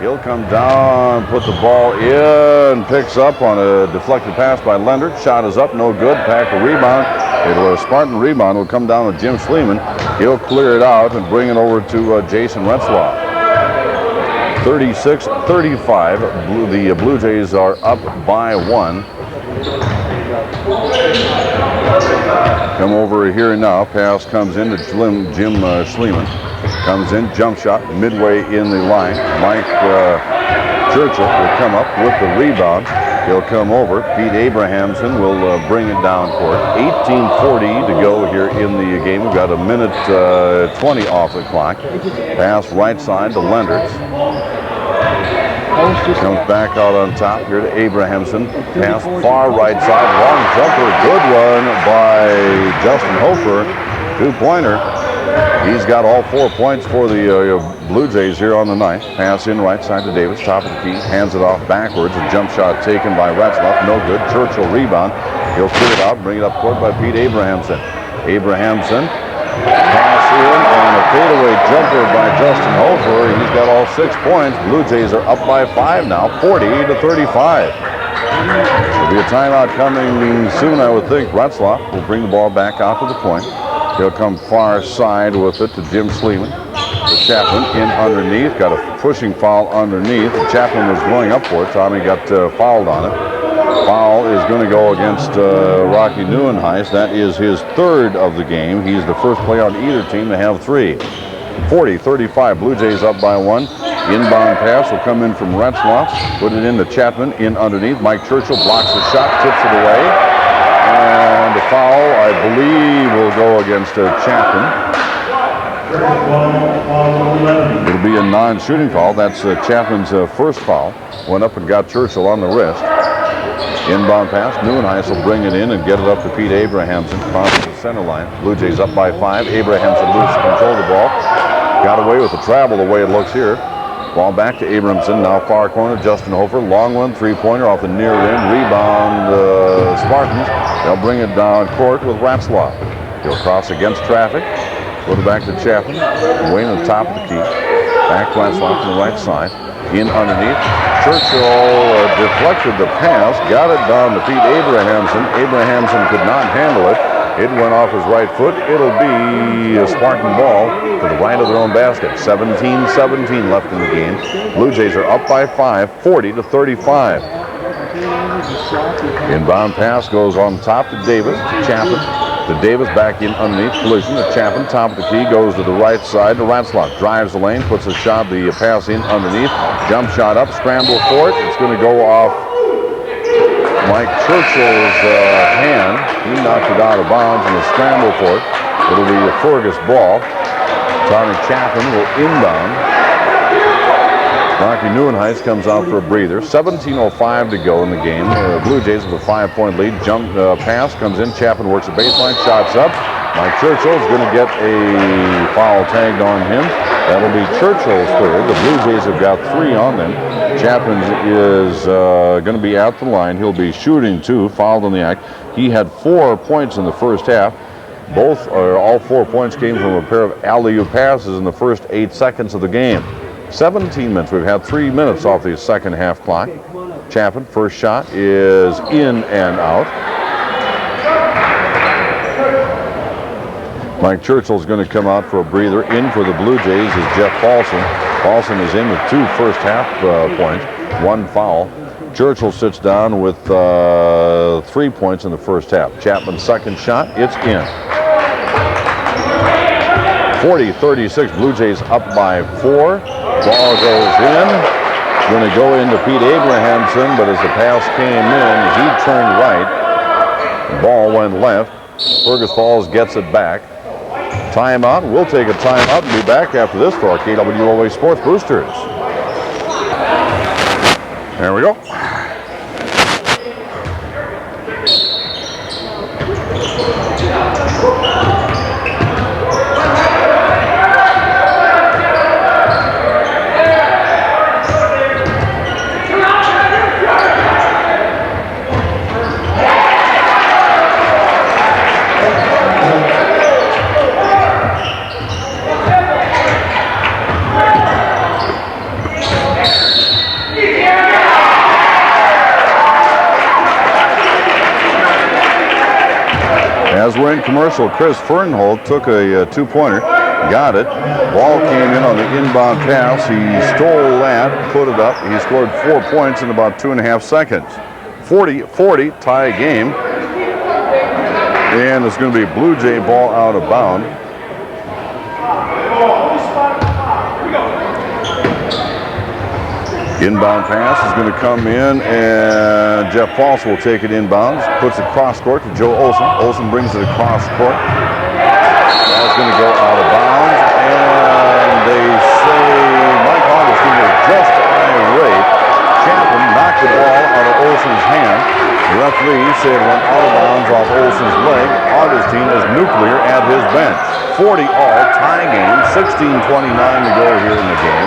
He'll come down, put the ball in, picks up on a deflected pass by Leonard. Shot is up, no good. Pack a rebound. It'll a Spartan rebound will come down with Jim Schliemann. He'll clear it out and bring it over to Jason Retzlaff. 36-35. The Blue Jays are up by one. Come over here now. Pass comes into Jim Schliemann. Comes in, jump shot, midway in the line. Mike Churchill will come up with the rebound. He'll come over. Pete Abrahamson will bring it down court. 18:40 to go here in the game. We've got a minute 20 off the clock. Pass right side to Leonard. Comes back out on top here to Abrahamson. Pass far right side. Long jumper. Good one by Justin Hofer. Two-pointer. He's got all 4 points for the Blue Jays here on the night. Pass in right side to Davis, top of the key, hands it off backwards. A jump shot taken by Retzlaff, no good. Churchill rebound. He'll clear it out, bring it up court by Pete Abrahamson. Abrahamson, pass in, and a fadeaway jumper by Justin Hofer. He's got all 6 points. Blue Jays are up by 5 now, 40-35. There'll be a timeout coming soon, I would think. Retzlaff will bring the ball back out to the point. He'll come far side with it to Jim Schliemann. The Chapman in underneath. Got a pushing foul underneath. The Chapman was going up for it. Tommy got fouled on it. Foul is going to go against Rocky Neuenhuis. That is his third of the game. He's the first player on either team to have 3. 40-35. Blue Jays up by 1. Inbound pass will come in from Retzlaff. Put it into Chapman in underneath. Mike Churchill blocks the shot, tips it away. And the foul, I believe, will go against Chapman. It'll be a non-shooting foul. That's Chapman's first foul. Went up and got Churchill on the wrist. Inbound pass. Neuenhuis will bring it in and get it up to Pete Abrahamson. Crosses the center line. Blue Jays up by 5. Abrahamson loses control of the ball. Got away with the travel the way it looks here. Ball back to Abrahamson, now far corner, Justin Hofer, long one, three-pointer off the near rim, rebound Spartans. They'll bring it down court with Retzlaff. He'll cross against traffic, put it back to Chapman, way on the top of the key. Back to Retzlaff on the right side, in underneath. Churchill deflected the pass, got it down to Pete Abrahamson. Abrahamson could not handle it. It went off his right foot. It'll be a Spartan ball to the right of their own basket. 17-17 left in the game. Blue Jays are up by 5, 40-35. Inbound pass goes on top to Davis, to Chapman. To Davis, back in underneath, collision to Chapman. Top of the key, goes to the right side to Retzlaff. Drives the lane, puts a shot, the pass in underneath. Jump shot up, scramble for it. It's going to go off Mike Churchill's hand. He knocked it out of bounds in the scramble for it. It'll be a Fergus ball. Tommy Chapman will inbound. Rocky Neuenhuis comes out for a breather. 17:05 to go in the game. Blue Jays with a 5-point lead. Jump pass comes in. Chapman works the baseline. Shots up. Mike Churchill's going to get a foul tagged on him. That'll be Churchill's third. The Blue Jays have got 3 on them. Chapman is going to be at the line. He'll be shooting 2, fouled on the act. He had 4 points in the first half. All 4 points came from a pair of alley-oop passes in the first 8 seconds of the game. 17 minutes. We've had 3 minutes off the second half clock. Chapman, first shot is in and out. Mike Churchill's going to come out for a breather. In for the Blue Jays is Jeff Paulson. Paulson is in with 2 first half points, 1 foul. Churchill sits down with 3 points in the first half. Chapman's second shot, it's in. 40-36, Blue Jays up by 4. Ball goes in. Going to go into Pete Abrahamson, but as the pass came in, he turned right. The ball went left. Fergus Falls gets it back. Timeout. We'll take a timeout and be back after this for our KWOA Sports Boosters. There we go. As we're in commercial, Chris Fernholt took a 2-pointer, got it. Ball came in on the inbound pass. He stole that, put it up. He scored 4 points in about 2.5 seconds. 40-40, tie game. And it's going to be Blue Jay ball out of bounds. Inbound pass is going to come in, and Jeff Paulson will take it inbounds. Puts it cross court to Joe Olson. Olson brings it across court. That's going to go out of bounds, and they say Mike Augustine was just irate. Chapman knocked the ball out of Olson's hand. The referee said it went out of bounds off Olson's leg. Augustine is nuclear at his bench. 40 all, tie game. 16:29 to go here in the game.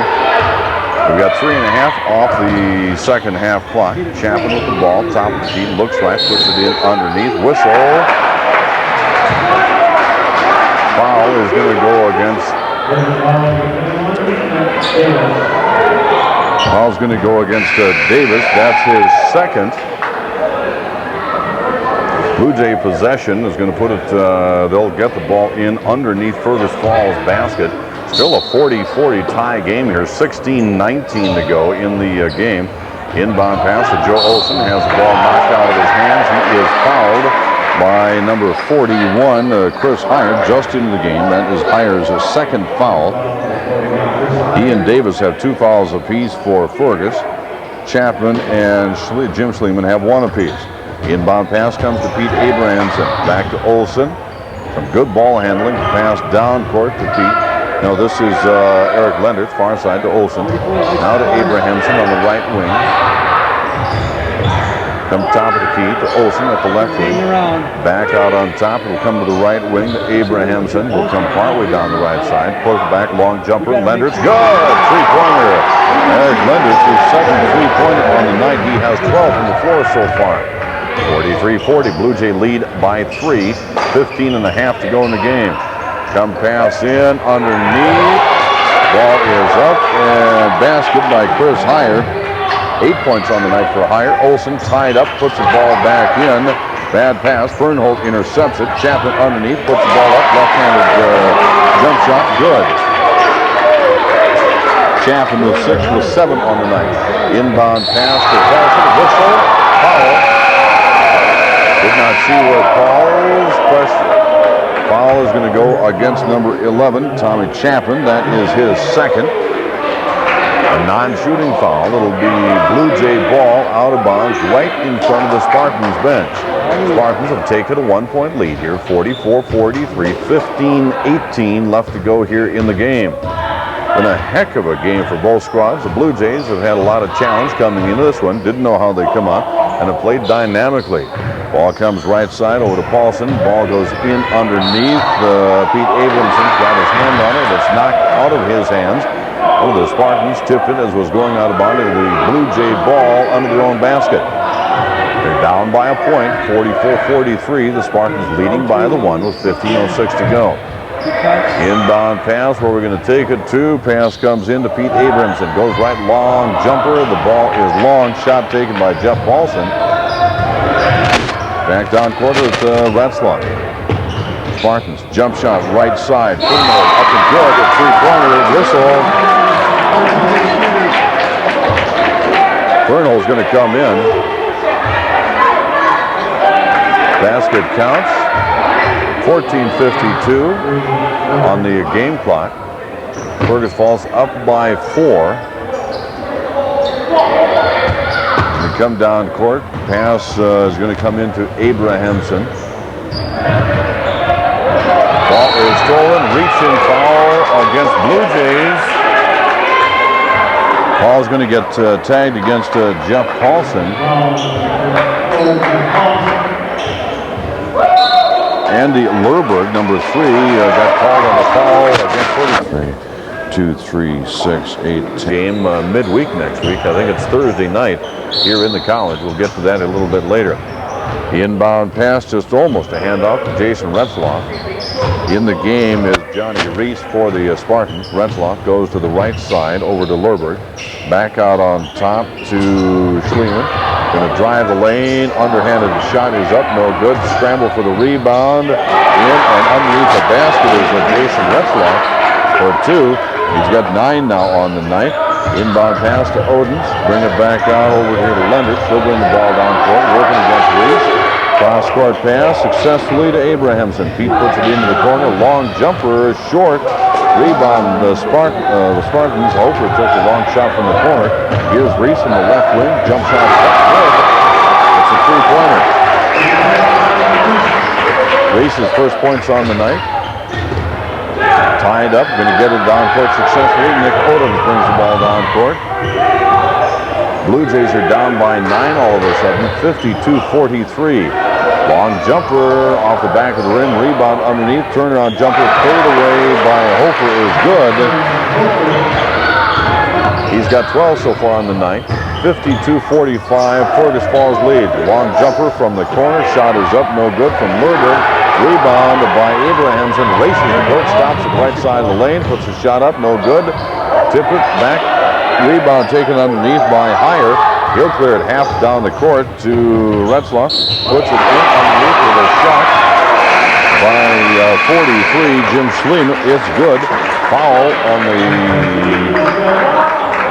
We've got 3.5 off the second half clock. Chapman with the ball, top of the key, looks right, puts it in underneath. Whistle. Foul is going to go against. Foul's going to go against Davis. That's his second. Blue Jay possession is going to put it. They'll get the ball in underneath Fergus Falls' basket. Still a 40-40 tie game here. 16:19 to go in the game. Inbound pass to Joe Olson. Has the ball knocked out of his hands. He is fouled by number 41, Chris Hire, just into the game. That is Hire's second foul. He and Davis have 2 fouls apiece for Fergus. Chapman and Jim Schliemann have 1 apiece. Inbound pass comes to Pete Abrahamson. Back to Olson. Some good ball handling. Pass down court to Pete. No, this is Eric Lendert, far side to Olson. Now to Abrahamson on the right wing. Come top of the key to Olson at the left wing. Back out on top. It'll come to the right wing to Abrahamson. Will come partway down the right side. Pulls it back, long jumper. Lendert's good. 3-pointer. Eric Lendert's his second 3-pointer on the night. He has 12 from the floor so far. 43-40. Blue Jay lead by 3. 15.5 to go in the game. Come pass in underneath. Ball is up and basket by Chris Hire. 8 points on the night for Hire. Olson tied up, puts the ball back in. Bad pass. Fernholt intercepts it. Chapman underneath, puts the ball up. Left-handed jump shot. Good. Chapman with 6 with 7 on the night. Inbound pass to Paulson. Whistle. Foul. Did not see where Paul's question. Foul is going to go against number 11, Tommy Chapman. That is his second. A non-shooting foul. It'll be Blue Jay ball out of bounds right in front of the Spartans bench. Spartans have taken a 1-point lead here, 44-43, 15-18 left to go here in the game. Been a heck of a game for both squads. The Blue Jays have had a lot of challenge coming into this one. Didn't know how they come out and have played dynamically. Ball comes right side over to Paulson. Ball goes in underneath. Pete Abramson's got his hand on it. It's knocked out of his hands. Oh, the Spartans tipped it as was going out of bounds into the Blue Jay ball under their own basket. They're down by a point, 44-43. The Spartans leading by the one with 15:06 to go. Inbound pass where we're going to take it to. Pass comes in to Pete Abramson. Goes right, long jumper. The ball is long. Shot taken by Jeff Paulson. Back down court with Retzlaff. Spartans jump shot right side. Up and good. A three-pointer whistle. Fernald's going to come in. Basket counts. 14:52 on the game clock. Fergus falls up by 4. They come down court. Pass is going to come into Abrahamson. Ball is stolen. Reaching foul against Blue Jays. Paul's going to get tagged against Jeff Paulson. Andy Lerberg, number 3, got called on the foul against 2, 3, 6, 8 game midweek next week. I think it's Thursday night here in the college. We'll get to that a little bit later. The inbound pass, just almost a handoff to Jason Retzlaff. In the game is Johnny Reese for the Spartans. Retzlaff goes to the right side over to Lerberg. Back out on top to Schliemann. Going to drive the lane. Underhanded shot is up, no good. Scramble for the rebound. In and underneath the basket is Jason Retzlaff for 2. He's got 9 now on the night. Inbound pass to Odens. Bring it back out over here to Lenders. She'll bring the ball down court. Working against Reese. Cross-court pass successfully to Abrahamson. Pete puts it into the corner. Long jumper is short. Rebound, the Spartans. Hofer took a long shot from the corner. Here's Reese in the left wing. Jump shot is up good. It's a three-pointer. Reese's first points on the night. Tied up. Going to get it down court successfully. Nick Odom brings the ball down court. Blue Jays are down by 9 all of a sudden. 52-43. Long jumper off the back of the rim. Rebound underneath. Turnaround jumper pulled away by Hofer is good. He's got 12 so far on the night. 52-45. Fergus Falls lead. Long jumper from the corner. Shot is up. No good from Lerberg. Rebound by Abrahamson. Races the court. Stops at the right side of the lane. Puts a shot up. No good. Tip it back. Rebound taken underneath by Heyer. He'll clear it half down the court to Retzlaff. Puts it in underneath with a shot by 43, Jim Schliemann. It's good. Foul on the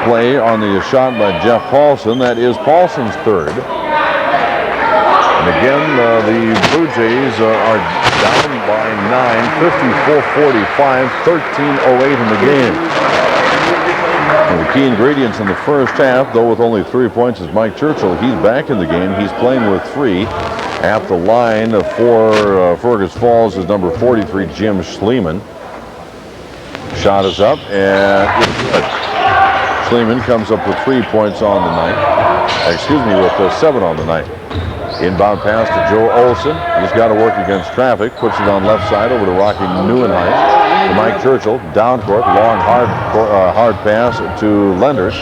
play on the shot by Jeff Paulson. That is Paulson's 3rd. And again, the Blue Jays are down by 9, 54-45, 13:08 in the game. And the key ingredients in the first half, though with only 3 points, is Mike Churchill. He's back in the game. He's playing with 3. At the line for Fergus Falls is number 43, Jim Schliemann. Shot is up, and it's good. Schliemann comes up with 3 points on the night. Excuse me, with 7 on the night. Inbound pass to Joe Olson. He's got to work against traffic. Puts it on left side over to Rocky Neuenhuis. To Mike Churchill, down court, long hard pass to Lenders.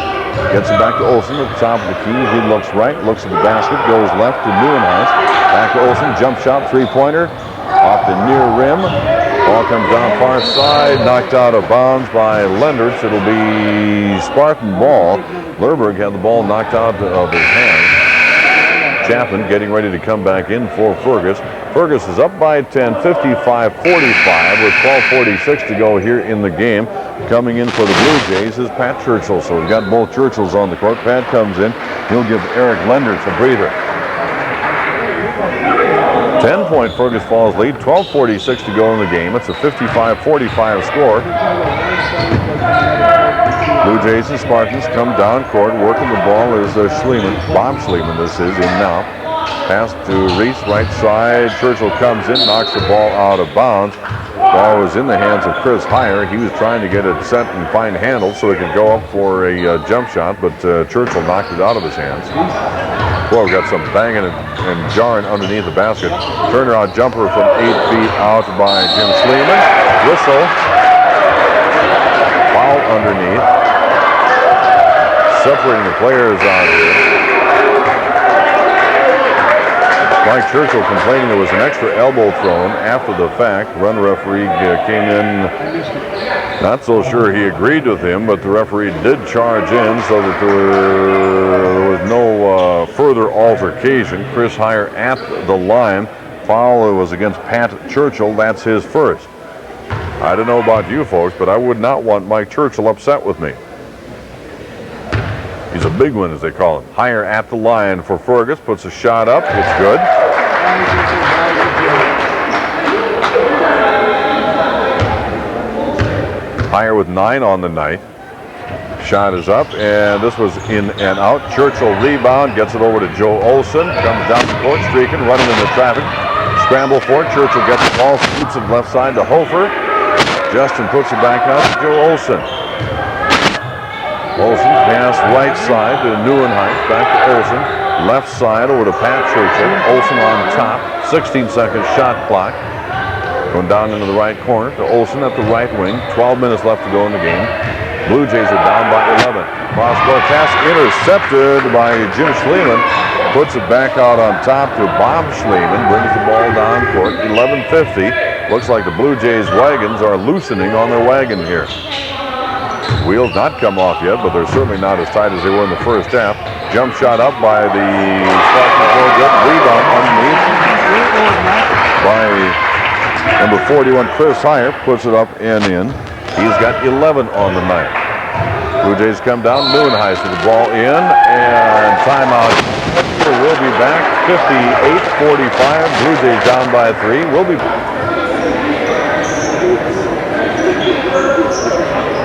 Gets it back to Olson at the top of the key. He looks right, looks at the basket, goes left to Neuenhuis. Back to Olson, jump shot, three-pointer, off the near rim. Ball comes down far side, knocked out of bounds by Lenders. It'll be Spartan ball. Lerberg had the ball knocked out of his hands. Chapman getting ready to come back in for Fergus. Fergus is up by 10, 55-45 with 12:46 to go here in the game. Coming in for the Blue Jays is Pat Churchill. So we've got both Churchills on the court. Pat comes in. He'll give Eric Lenders a breather. 10-point Fergus Falls lead, 12:46 to go in the game. It's a 55-45 score. Blue Jays and Spartans come down court. Working the ball is Schliemann. Bob Schliemann this is in now. Pass to Reese, right side. Churchill comes in, knocks the ball out of bounds. Ball was in the hands of Chris Heyer. He was trying to get it set and find handles so he could go up for a jump shot, but Churchill knocked it out of his hands. Boy, we got some banging and jarring underneath the basket. Turnaround jumper from 8 feet out by Jim Sleeman. Whistle. Foul underneath. Separating the players out here. Mike Churchill complaining there was an extra elbow thrown after the fact. Run referee came in, not so sure he agreed with him, but the referee did charge in so that there was no further altercation. Chris Heyer at the line. Foul was against Pat Churchill. That's his first. I don't know about you folks, but I would not want Mike Churchill upset with me. He's a big one, as they call him. Heyer at the line for Fergus. Puts a shot up. It's good. Heyer with 9 on the night. Shot is up, and this was in and out. Churchill rebound. Gets it over to Joe Olson. Comes down the court, streaking, running into traffic. Scramble for it. Churchill gets the ball. Scoops it left side to Hofer. Justin puts it back out to Joe Olson. Olson pass right side to Neuenheim, back to Olson. Left side over to Pat Churchill. Olson on top. 16-second shot clock. Going down into the right corner to Olson at the right wing. 12 minutes left to go in the game. Blue Jays are down by 11. Cross-court pass intercepted by Jim Schliemann. Puts it back out on top to Bob Schliemann. Brings the ball down court. 11:50. Looks like the Blue Jays wagons are loosening on their wagon here. Wheels not come off yet, but they're certainly not as tight as they were in the first half. Jump shot up by the Spartans. Rebound underneath by number 41, Chris Heyer. Puts it up and in. He's got 11 on the night. Blue Jays come down. Neuenheim with the ball in, and timeout. We'll be back. 58-45. Blue Jays down by 3. We'll be back.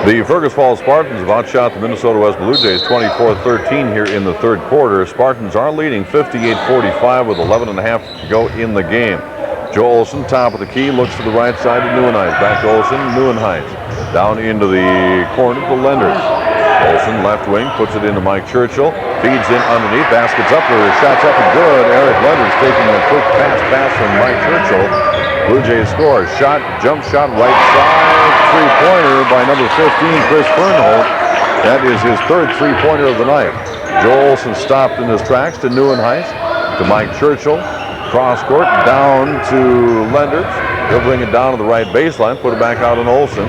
The Fergus Falls Spartans have outshot the Minnesota West Blue Jays 24-13 here in the third quarter. Spartans are leading 58-45 with 11.5 to go in the game. Joe Olson, top of the key, looks to the right side to Neuenheim. Back to Olson, Neuenheim. Down into the corner to Lenders. Olson, left wing, puts it into Mike Churchill. Feeds in underneath, baskets up there, shots up and good. Eric Lenders taking a quick pass from Mike Churchill. Blue Jays score. Shot, jump shot, right side. Three-pointer by number 15, Chris Fernholt. That is his third three-pointer of the night. Joe Olson stopped in his tracks to Neuenheim, to Mike Churchill. Cross-court, down to Lenders. He'll bring it down to the right baseline, put it back out on Olson.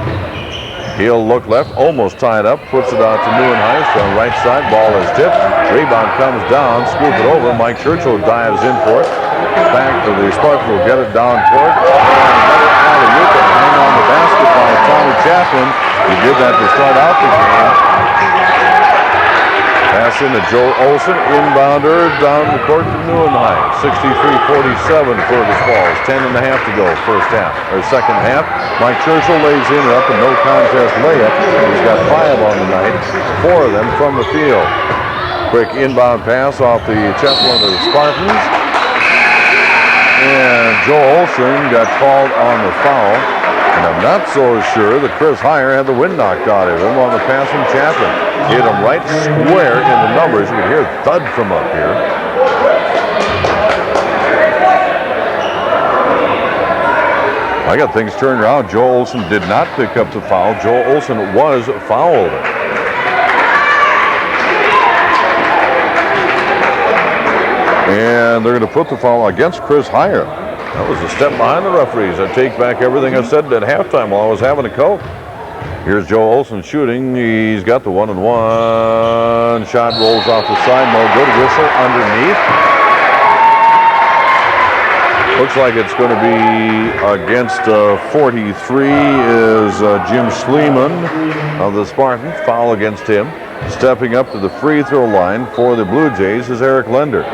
He'll look left, almost tied up, puts it out to Neuenheim from right side. Ball is tipped. Rebound comes down, scoop it over. Mike Churchill dives in for it. Back to the Spartans, will get it down court. Hang on the basket by Tommy Chaplin. He did that to start out the game. Pass into Joe Olson, inbounder down the court to Neuenheim. 63-47 Fergus Falls. 10.5 to go, second half. Mike Churchill lays in up a no contest layup. He's got 5 on the night, 4 of them from the field. Quick inbound pass off the Chaplin of the Spartans. And Joe Olson got called on the foul. And I'm not so sure that Chris Heyer had the wind knocked out of him on the pass from Chaplin. Hit him right square in the numbers. You can hear a thud from up here. I got things turned around. Joe Olson did not pick up the foul. Joe Olson was fouled. And they're going to put the foul against Chris Heyer. That was a step behind the referees. I take back everything I said at halftime while I was having a Coke. Here's Joe Olson shooting. He's got the 1-and-1. Shot rolls off the side. No good. Whistle underneath. Looks like it's going to be against 43 is Jim Schliemann of the Spartans. Foul against him. Stepping up to the free throw line for the Blue Jays is Eric Lenders.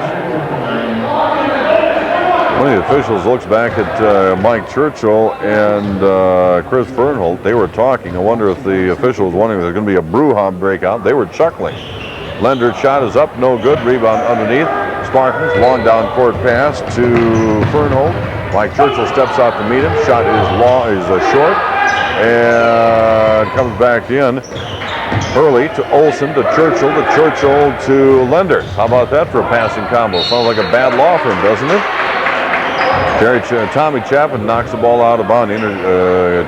One of the officials looks back at Mike Churchill and Chris Fernholt. They were talking. I wonder if the official was wondering if there's going to be a brouhaha breakout. They were chuckling. Lenders' shot is up, no good. Rebound underneath. Spartans, long down court pass to Fernholt. Mike Churchill steps out to meet him. Shot is long, is short, and comes back in. Hurley to Olson to Churchill to Lenders. How about that for a passing combo? Sounds like a bad law firm, doesn't it? Tommy Chapman knocks the ball out of bounds.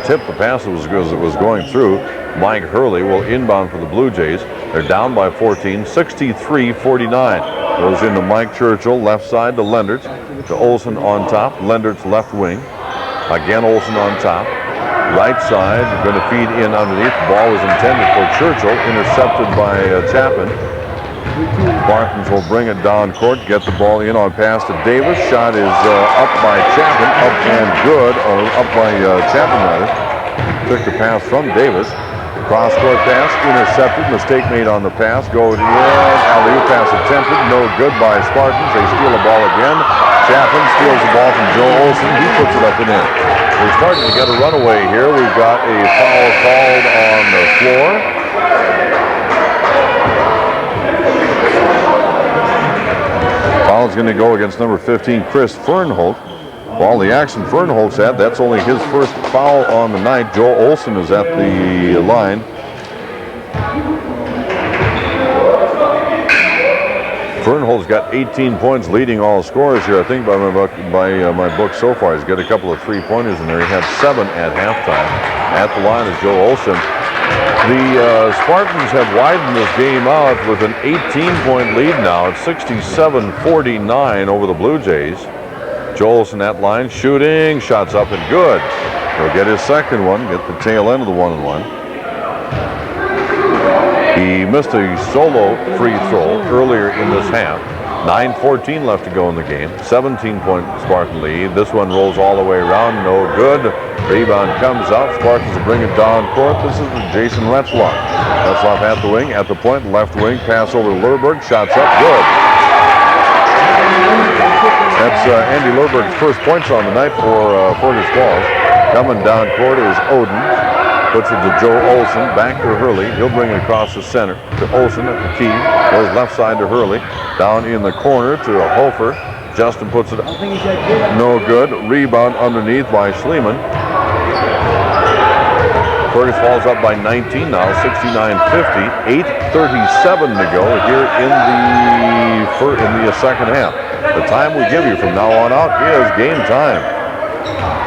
Tip the pass was going through. Mike Hurley will inbound for the Blue Jays. They're down by 14, 63-49. Goes into Mike Churchill, left side to Lenders, to Olson on top. Lenders left wing. Again Olson on top. Right side, going to feed in underneath. The ball was intended for Churchill, intercepted by Chapman. Spartans will bring it down court, get the ball in on pass to Davis. Shot is up by Chapman, up and good, or up by Chapman rather. Took the pass from Davis. Cross court pass, intercepted, mistake made on the pass. Go in, alley-oop pass attempted, no good by Spartans. They steal the ball again. Chapman steals the ball from Joe Olson. He puts it up and in. We're starting to get a runaway here. We've got a foul called on the floor. Foul's going to go against number 15, Chris Fernholt. Well, the action Fernholt's had, that's only his first foul on the night. Joe Olson is at the line. Fernholt's got 18 points, leading all scorers here, I think, by my book so far. He's got a couple of three-pointers in there. He had 7 at halftime. At the line is Joe Olson. The Spartans have widened this game out with an 18-point lead now. It's 67-49 over the Blue Jays. Joe Olson at line, shooting, shots up and good. He'll get his second one, get the tail end of the one-and-one. He missed a solo free throw earlier in this half. 9:14 left to go in the game. 17-point Spartan lead. This one rolls all the way around, no good. Rebound comes out. Spartans will bring it down court. This is Jason Retzlaff. Retzlaff at the wing, at the point, left wing, pass over to Lurberg, shots up, good. That's Andy Lurberg's first points on the night for Fergus Falls. Coming down court is Oden. Puts it to Joe Olson, back to Hurley. He'll bring it across the center to Olson at the key. Goes left side to Hurley. Down in the corner to Hofer. Justin puts it up. No good. Rebound underneath by Schliemann. Fergus Falls up by 19 now, 69-50. 8:37 to go here in the second half. The time we give you from now on out is game time.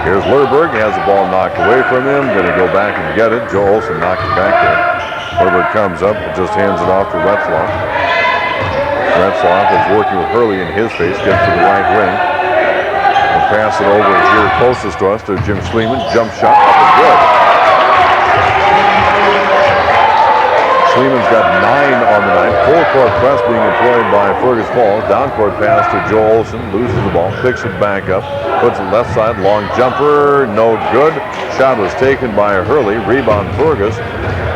Here's Lurberg, has the ball knocked away from him, going to go back and get it. Joe Olson knocked it back there. Lurberg comes up, just hands it off to Retzlaff. Retzlaff is working with Hurley in his face, gets to the right wing. We'll pass it over here closest to us to Jim Schliemann. Jump shot, up and good. Schlieman's got 9 on the night. Full court press being employed by Fergus Falls. Down court pass to Joe Olson. Loses the ball. Picks it back up. Puts it left side. Long jumper. No good. Shot was taken by Hurley. Rebound Fergus.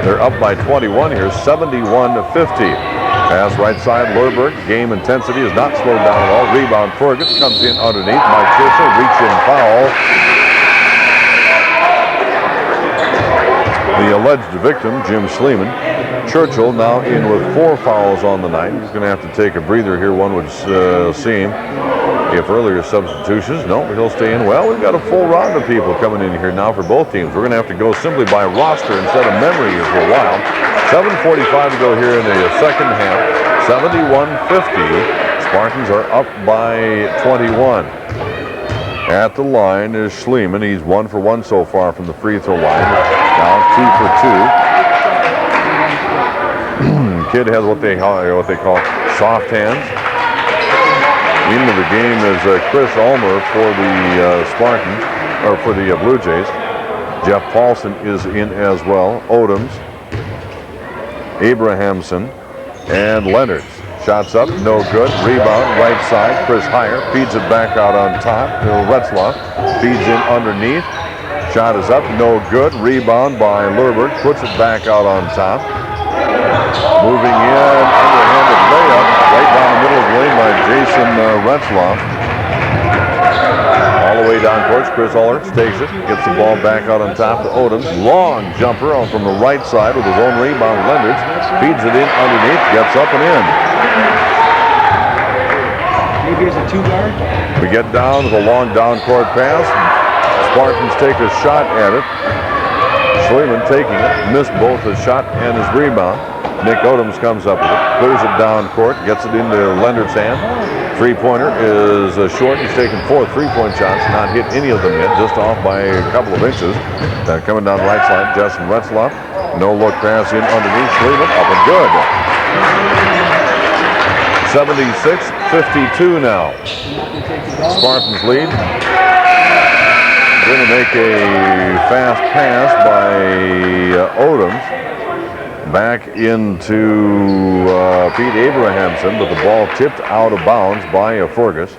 They're up by 21 here. 71-50. Pass right side. Lurberg. Game intensity is not slowed down at all. Rebound Fergus. Comes in underneath. Mike Churchill. Reach-in foul. The alleged victim, Jim Schliemann. Churchill now in with 4 fouls on the night. He's going to have to take a breather here, one would seem. If earlier substitutions, no, he'll stay in. Well, we've got a full round of people coming in here now for both teams. We're going to have to go simply by roster instead of memory here for a while. 7:45 to go here in the second half. 71-50. Spartans are up by 21. At the line is Schliemann. He's 1 for 1 so far from the free throw line. Now 2 for 2. Kid has what they call soft hands. Into the game is Chris Ulmer for the Spartans, or for the Blue Jays. Jeff Paulson is in as well. Odoms, Abrahamson, and Leonard. Shots up, no good. Rebound, right side. Chris Heyer feeds it back out on top. Retzlaff feeds in underneath. Shot is up, no good. Rebound by Lurberg. Puts it back out on top. Moving in, underhanded layup right down the middle of the lane by Jason Retzlaff. All the way down court, Chris Ulrich takes it, gets the ball back out on top to Odoms. Long jumper from the right side with his own rebound. Leonard feeds it in underneath, gets up and in. Maybe it's a 2-guard. We get down to the long down court pass. Spartans take a shot at it. Schliemann taking it, missed both his shot and his rebound. Nick Odoms comes up with it, clears it down court, gets it into Leonard's hand. Three-pointer is short. He's taken 4 3-point shots, not hit any of them yet, just off by a couple of inches. Coming down the right side, Justin Retzlaff. No look pass in underneath. Schliemann up and good. 76-52 now. Spartans lead. Going to make a fast pass by Odoms. Back into Pete Abrahamson, but the ball tipped out of bounds by Fergus.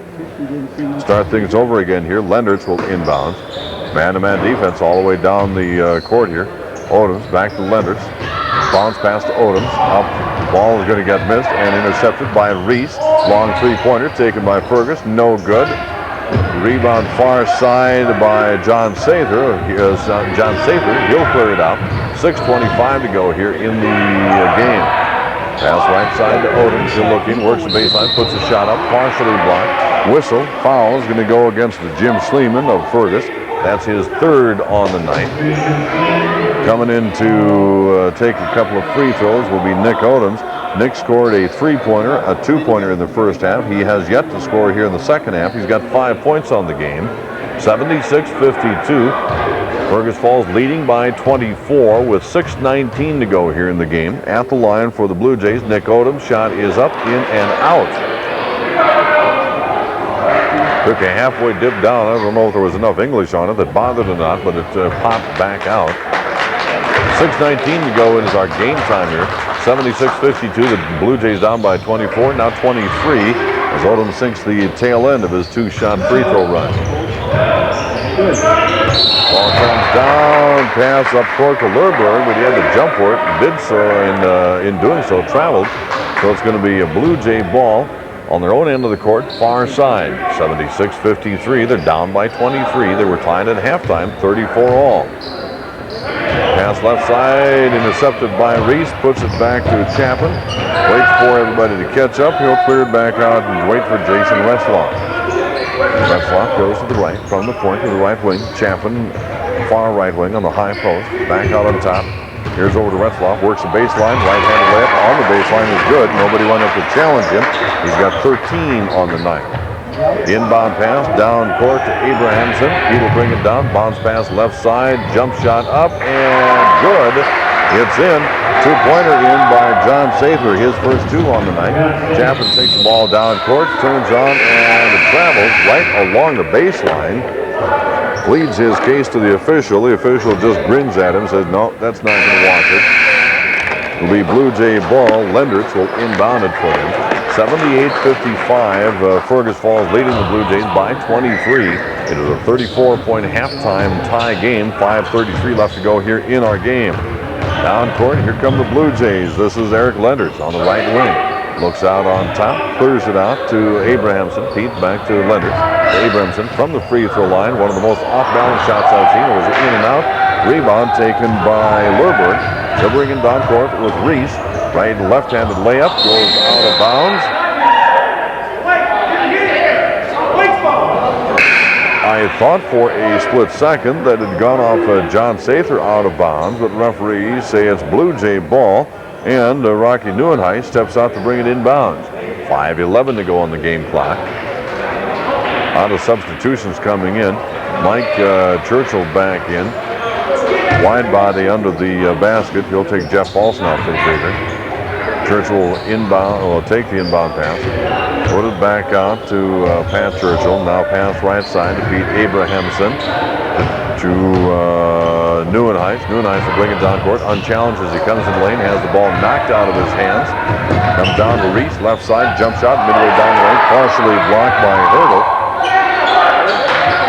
Start things over again here. Lendertz will inbound. Man-to-man defense all the way down the court here. Odoms back to Lendertz. Bounce pass to Odoms. Up. Ball is going to get missed and intercepted by Reese. Long three-pointer taken by Fergus. No good. Rebound far side by John Sather. John Sather, he'll clear it out. 6:25 to go here in the game. Pass right side to Odoms. Still looking, works the baseline, puts a shot up, partially blocked. Whistle, foul is going to go against the Jim Schliemann of Fergus. That's his third on the night. Coming in to take a couple of free throws will be Nick Odoms. Nick scored a 3-pointer, a 2-pointer in the first half. He has yet to score here in the second half. He's got 5 points on the game. 76-52. Fergus Falls leading by 24 with 6:19 to go here in the game. At the line for the Blue Jays, Nick Odoms' shot is up, in, and out. Took a halfway dip down. I don't know if there was enough English on it that bothered or not, but it popped back out. 6:19 to go is our game time here. 76-52, the Blue Jays down by 24, now 23, as Odoms sinks the tail end of his 2-shot free throw run. Ball comes down, pass up court to Lerberg, but he had to jump for it, did so, and in doing so, traveled. So it's going to be a Blue Jay ball on their own end of the court, far side. 76-53, they're down by 23. They were tied at halftime, 34 all. Pass left side, intercepted by Reese, puts it back to Chapin. Waits for everybody to catch up. He'll clear it back out and wait for Jason Retzlaff. Retzlaff goes to the right, from the point to the right wing. Chapin, far right wing on the high post. Back out on top. Here's over to Retzlaff, works the baseline. Right-handed layup on the baseline is good. Nobody went up to challenge him. He's got 13 on the night. Inbound pass, down court to Abrahamson. He will bring it down. Bounce pass left side. Jump shot up and good. It's in. 2-pointer in by John Sather, his first 2 on the night. Chapin takes the ball down court, turns on, and it travels right along the baseline. Pleads his case to the official. The official just grins at him, says, no, that's not going to watch it. It'll be Blue Jay ball. Lendertz will inbound it for him. 78-55, Fergus Falls leading the Blue Jays by 23. It is a 34-point halftime tie game. 5:33 left to go here in our game. Down court, here come the Blue Jays. This is Eric Lendertz on the right wing. Looks out on top, clears it out to Abrahamson. Pete back to Lendertz. Abrahamson from the free throw line. One of the most off-balance shots I've seen. It was in and out. Rebound taken by Lerberg. They'll bring in down court with Reese. Right and left-handed layup goes out of bounds. I thought for a split second that it had gone off John Sather out of bounds, but referees say it's Blue Jay ball, and Rocky Neuenhuis steps out to bring it inbounds. 5:11 to go on the game clock. Out of substitutions coming in. Mike Churchill back in. Wide body under the basket. He'll take Jeff Paulson out for the breather. Churchill will take the inbound pass. Put it back out to Pat Churchill. Now pass right side to Pete Abrahamson. To Neuenhuis. Neuenhuis will bring it down court. Unchallenged as he comes in the lane. Has the ball knocked out of his hands. Comes down to Reese. Left side. Jump shot midway down the lane. Partially blocked by Hurdle.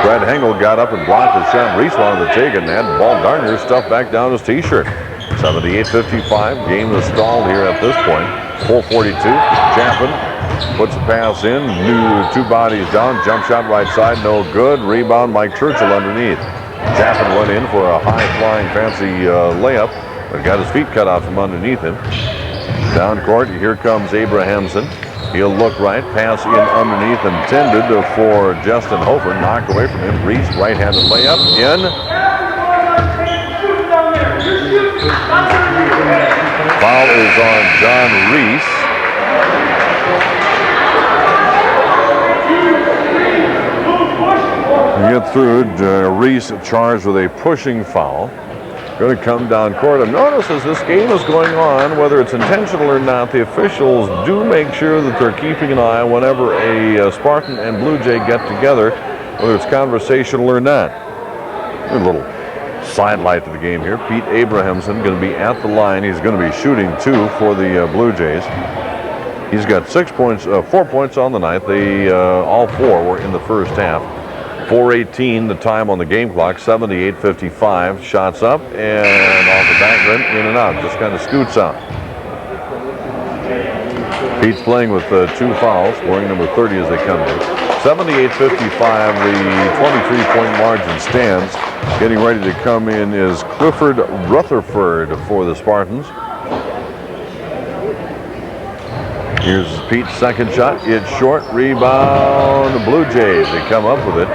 Brad Hengel got up and blocked the shot. Reese wanted to take it and had the ball darn near stuffed back down his t-shirt. 78-55. Game is stalled here at this point. 4:42. Chapin puts the pass in. Two bodies down. Jump shot right side. No good. Rebound. Mike Churchill underneath. Chapin went in for a high-flying fancy layup, but got his feet cut out from underneath him. Down court. Here comes Abrahamson. He'll look right, pass in underneath, intended for Justin Hofer, knocked away from him. Reese, right-handed layup, in. Foul is on John Reese. Get through, Reese charged with a pushing foul. Going to come down court. And notice as this game is going on, whether it's intentional or not, the officials do make sure that they're keeping an eye whenever a Spartan and Blue Jay get together, whether it's conversational or not. A little sidelight to the game here. Pete Abrahamson going to be at the line. He's going to be shooting 2 for the Blue Jays. He's got 4 points on the night. They all 4 were in the first half. 4:18 the time on the game clock, 78-55. Shots up and off the back rim, in and out. Just kind of scoots out. Pete's playing with 2 fouls, wearing number 30 as they come in. 78-55, the 23-point margin stands. Getting ready to come in is Clifford Rutherford for the Spartans. Here's Pete's second shot. It's short. Rebound. The Blue Jays. They come up with it.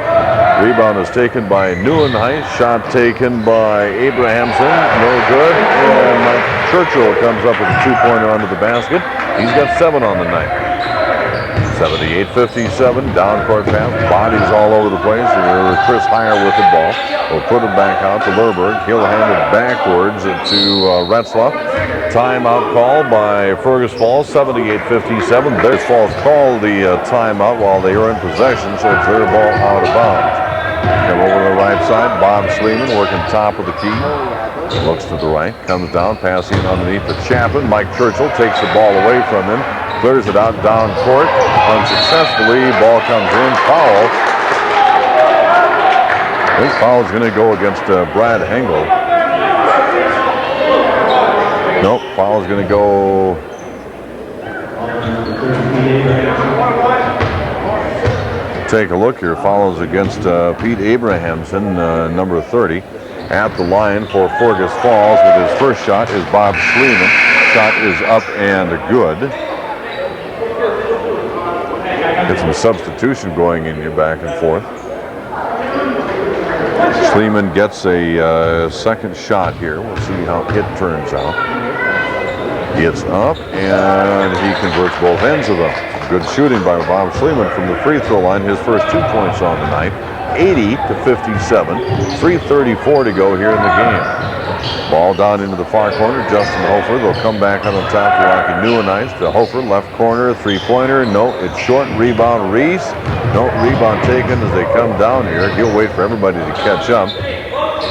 Rebound is taken by Neuenhuis. Shot taken by Abrahamson. No good. And Mike Churchill comes up with a 2-pointer under the basket. He's got 7 on the night. 78-57. Down court pass. Bodies all over the place. Chris Heyer with the ball. Will put it back out to Lerberg. He'll hand it backwards to Retzlaff. Timeout call by Fergus Falls, 78-57. There's Falls called the timeout while they were in possession, so it's their ball out of bounds. Come over to the right side. Bob Sleeman working top of the key. Looks to the right, comes down, passing underneath to Chapman. Mike Churchill takes the ball away from him, clears it out down court unsuccessfully. Ball comes in, foul. This foul is going to go against Brad Hengel. Nope, foul is going to go. Take a look here. Foul is against Pete Abrahamson, number 30. At the line for Fergus Falls with his first shot is Bob Sleeman. Shot is up and good. Get some substitution going in here back and forth. Sleeman gets a second shot here. We'll see how it turns out. It's up, and he converts both ends of them. Good shooting by Bob Sleeman from the free throw line. His first 2 points on the night. 80-57. 3:34 to go here in the game. Ball down into the far corner. Justin Hofer. They'll come back on the top to Rocky Neuenhuis. To Hofer, left corner, 3-pointer. No, it's short. Rebound, Reese. No, rebound taken as they come down here. He'll wait for everybody to catch up.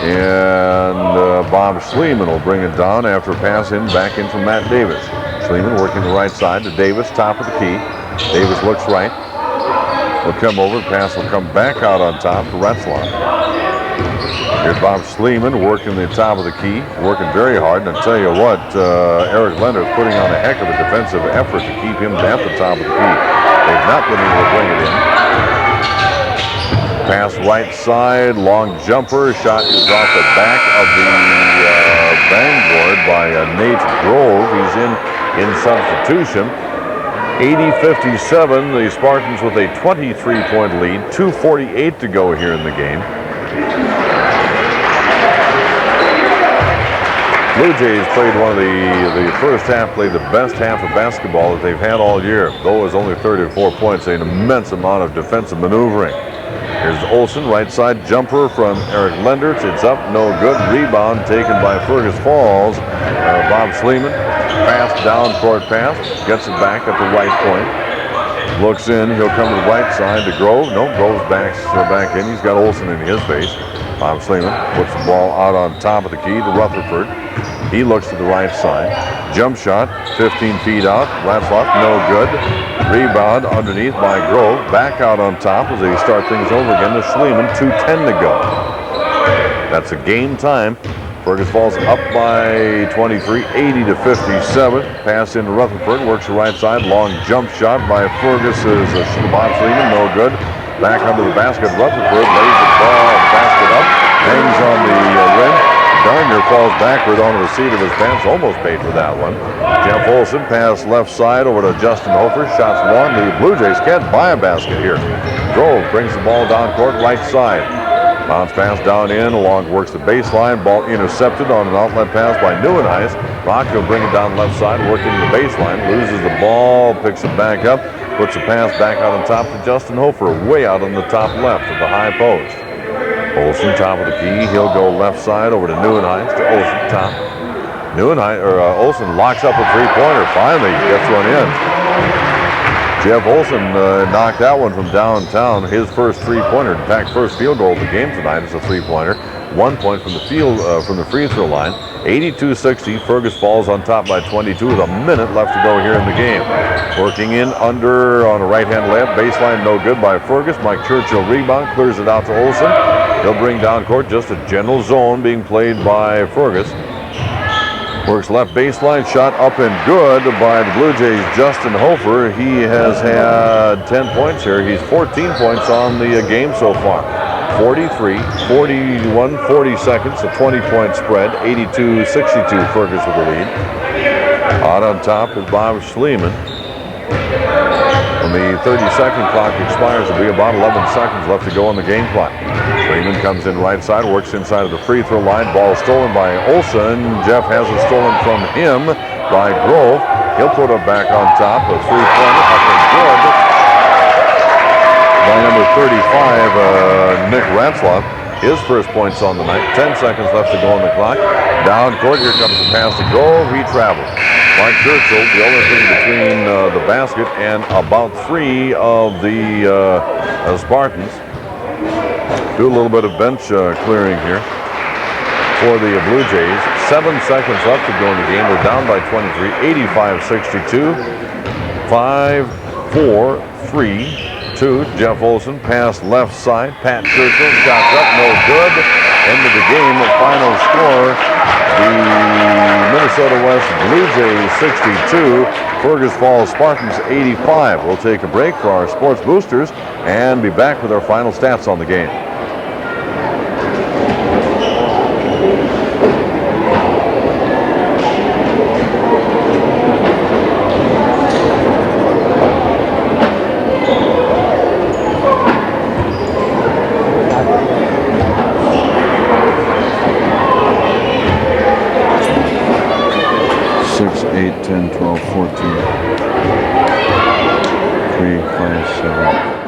And Bob Sleeman will bring it down after a pass in, back in from Matt Davis. Sleeman working the right side to Davis, top of the key. Davis looks right. Will come over, the pass will come back out on top to Retzlaff. Here's Bob Sleeman working the top of the key, working very hard. And I'll tell you what, Eric Leonard is putting on a heck of a defensive effort to keep him at the top of the key. They've not been able to bring it in. Pass right side, long jumper. Shot is off the back of the bangboard by Nate Grove. He's in substitution. 80-57, the Spartans with a 23-point lead. 2:48 to go here in the game. Blue Jays played one of the first half, played the best half of basketball that they've had all year. Though it was only 34 points, an immense amount of defensive maneuvering. Here's Olsen, right side jumper from Eric Lendertz. It's up, no good. Rebound taken by Fergus Falls. Bob Sleeman, pass, down court pass, gets it back at the right point. Looks in, he'll come to the right side to Grove. No, Grove's back in. He's got Olsen in his face. Bob Sleeman puts the ball out on top of the key to Rutherford. He looks to the right side. Jump shot, 15 feet out. Retzlaff, no good. Rebound underneath by Grove. Back out on top as they start things over again to Sleeman. 2:10 to go. That's a game time. Fergus Falls up by 23, 80-57. Pass into Rutherford, works the right side. Long jump shot by Fergus's Bob Sleeman, no good. Back under the basket, Rutherford lays the ball, basket up, hangs on the rim. Gardner falls backward onto the seat of his pants. Almost paid for that one. Jeff Olson pass left side over to Justin Hofer. Shots one. The Blue Jays can't buy a basket here. Grove brings the ball down court right side. Bounce pass down in. Long works the baseline. Ball intercepted on an outlet pass by Neuenhuis. Rock will bring it down left side, working the baseline. Loses the ball. Picks it back up. Puts the pass back out on top to Justin Hofer. Way out on the top left of the high post. Olson, top of the key. He'll go left side over to Neuenhuis to Olson, top. Olson locks up a three-pointer. Finally gets one in. Jeff Olson knocked that one from downtown. His first three-pointer, in fact, first field goal of the game tonight is a three-pointer. 1 point from the free throw line. 82-60. Fergus falls on top by 22 with a minute left to go here in the game. Working in under on a right-hand layup. Baseline no good by Fergus. Mike Churchill rebound, clears it out to Olson. He'll bring down court just a general zone being played by Fergus. Works left baseline, shot up and good by the Blue Jays' Justin Hofer. He has had 10 points here. He's 14 points on the game so far. 43, 41, 40 seconds, a 20-point spread. 82-62, Fergus with the lead. Out on top is Bob Schliemann. When the 30-second clock expires, there'll be about 11 seconds left to go on the game clock. Schliemann comes in right side, works inside of the free throw line. Ball stolen by Olson. Jeff has it stolen from him by Grove. He'll put it back on top. A three-pointer up and good by number 35, Nick Retzlaff. His first points on the night. 10 seconds left to go on the clock. Down court, here comes the pass to Grove. He travels. Mike Churchill, the only thing between the basket and about three of the Spartans. Do a little bit of bench clearing here for the Blue Jays. 7 seconds left to go in the game. They're down by 23, 85-62. 5, 4, 3, 2. Jeff Olson, pass left side. Pat Churchill, shots up, no good. End of the game, the final score. The Minnesota West Blue Jays 62, Fergus Falls Spartans 85. We'll take a break for our sports boosters and be back with our final stats on the game. Six, 8, 10, 12, 14, 3, 5, 7.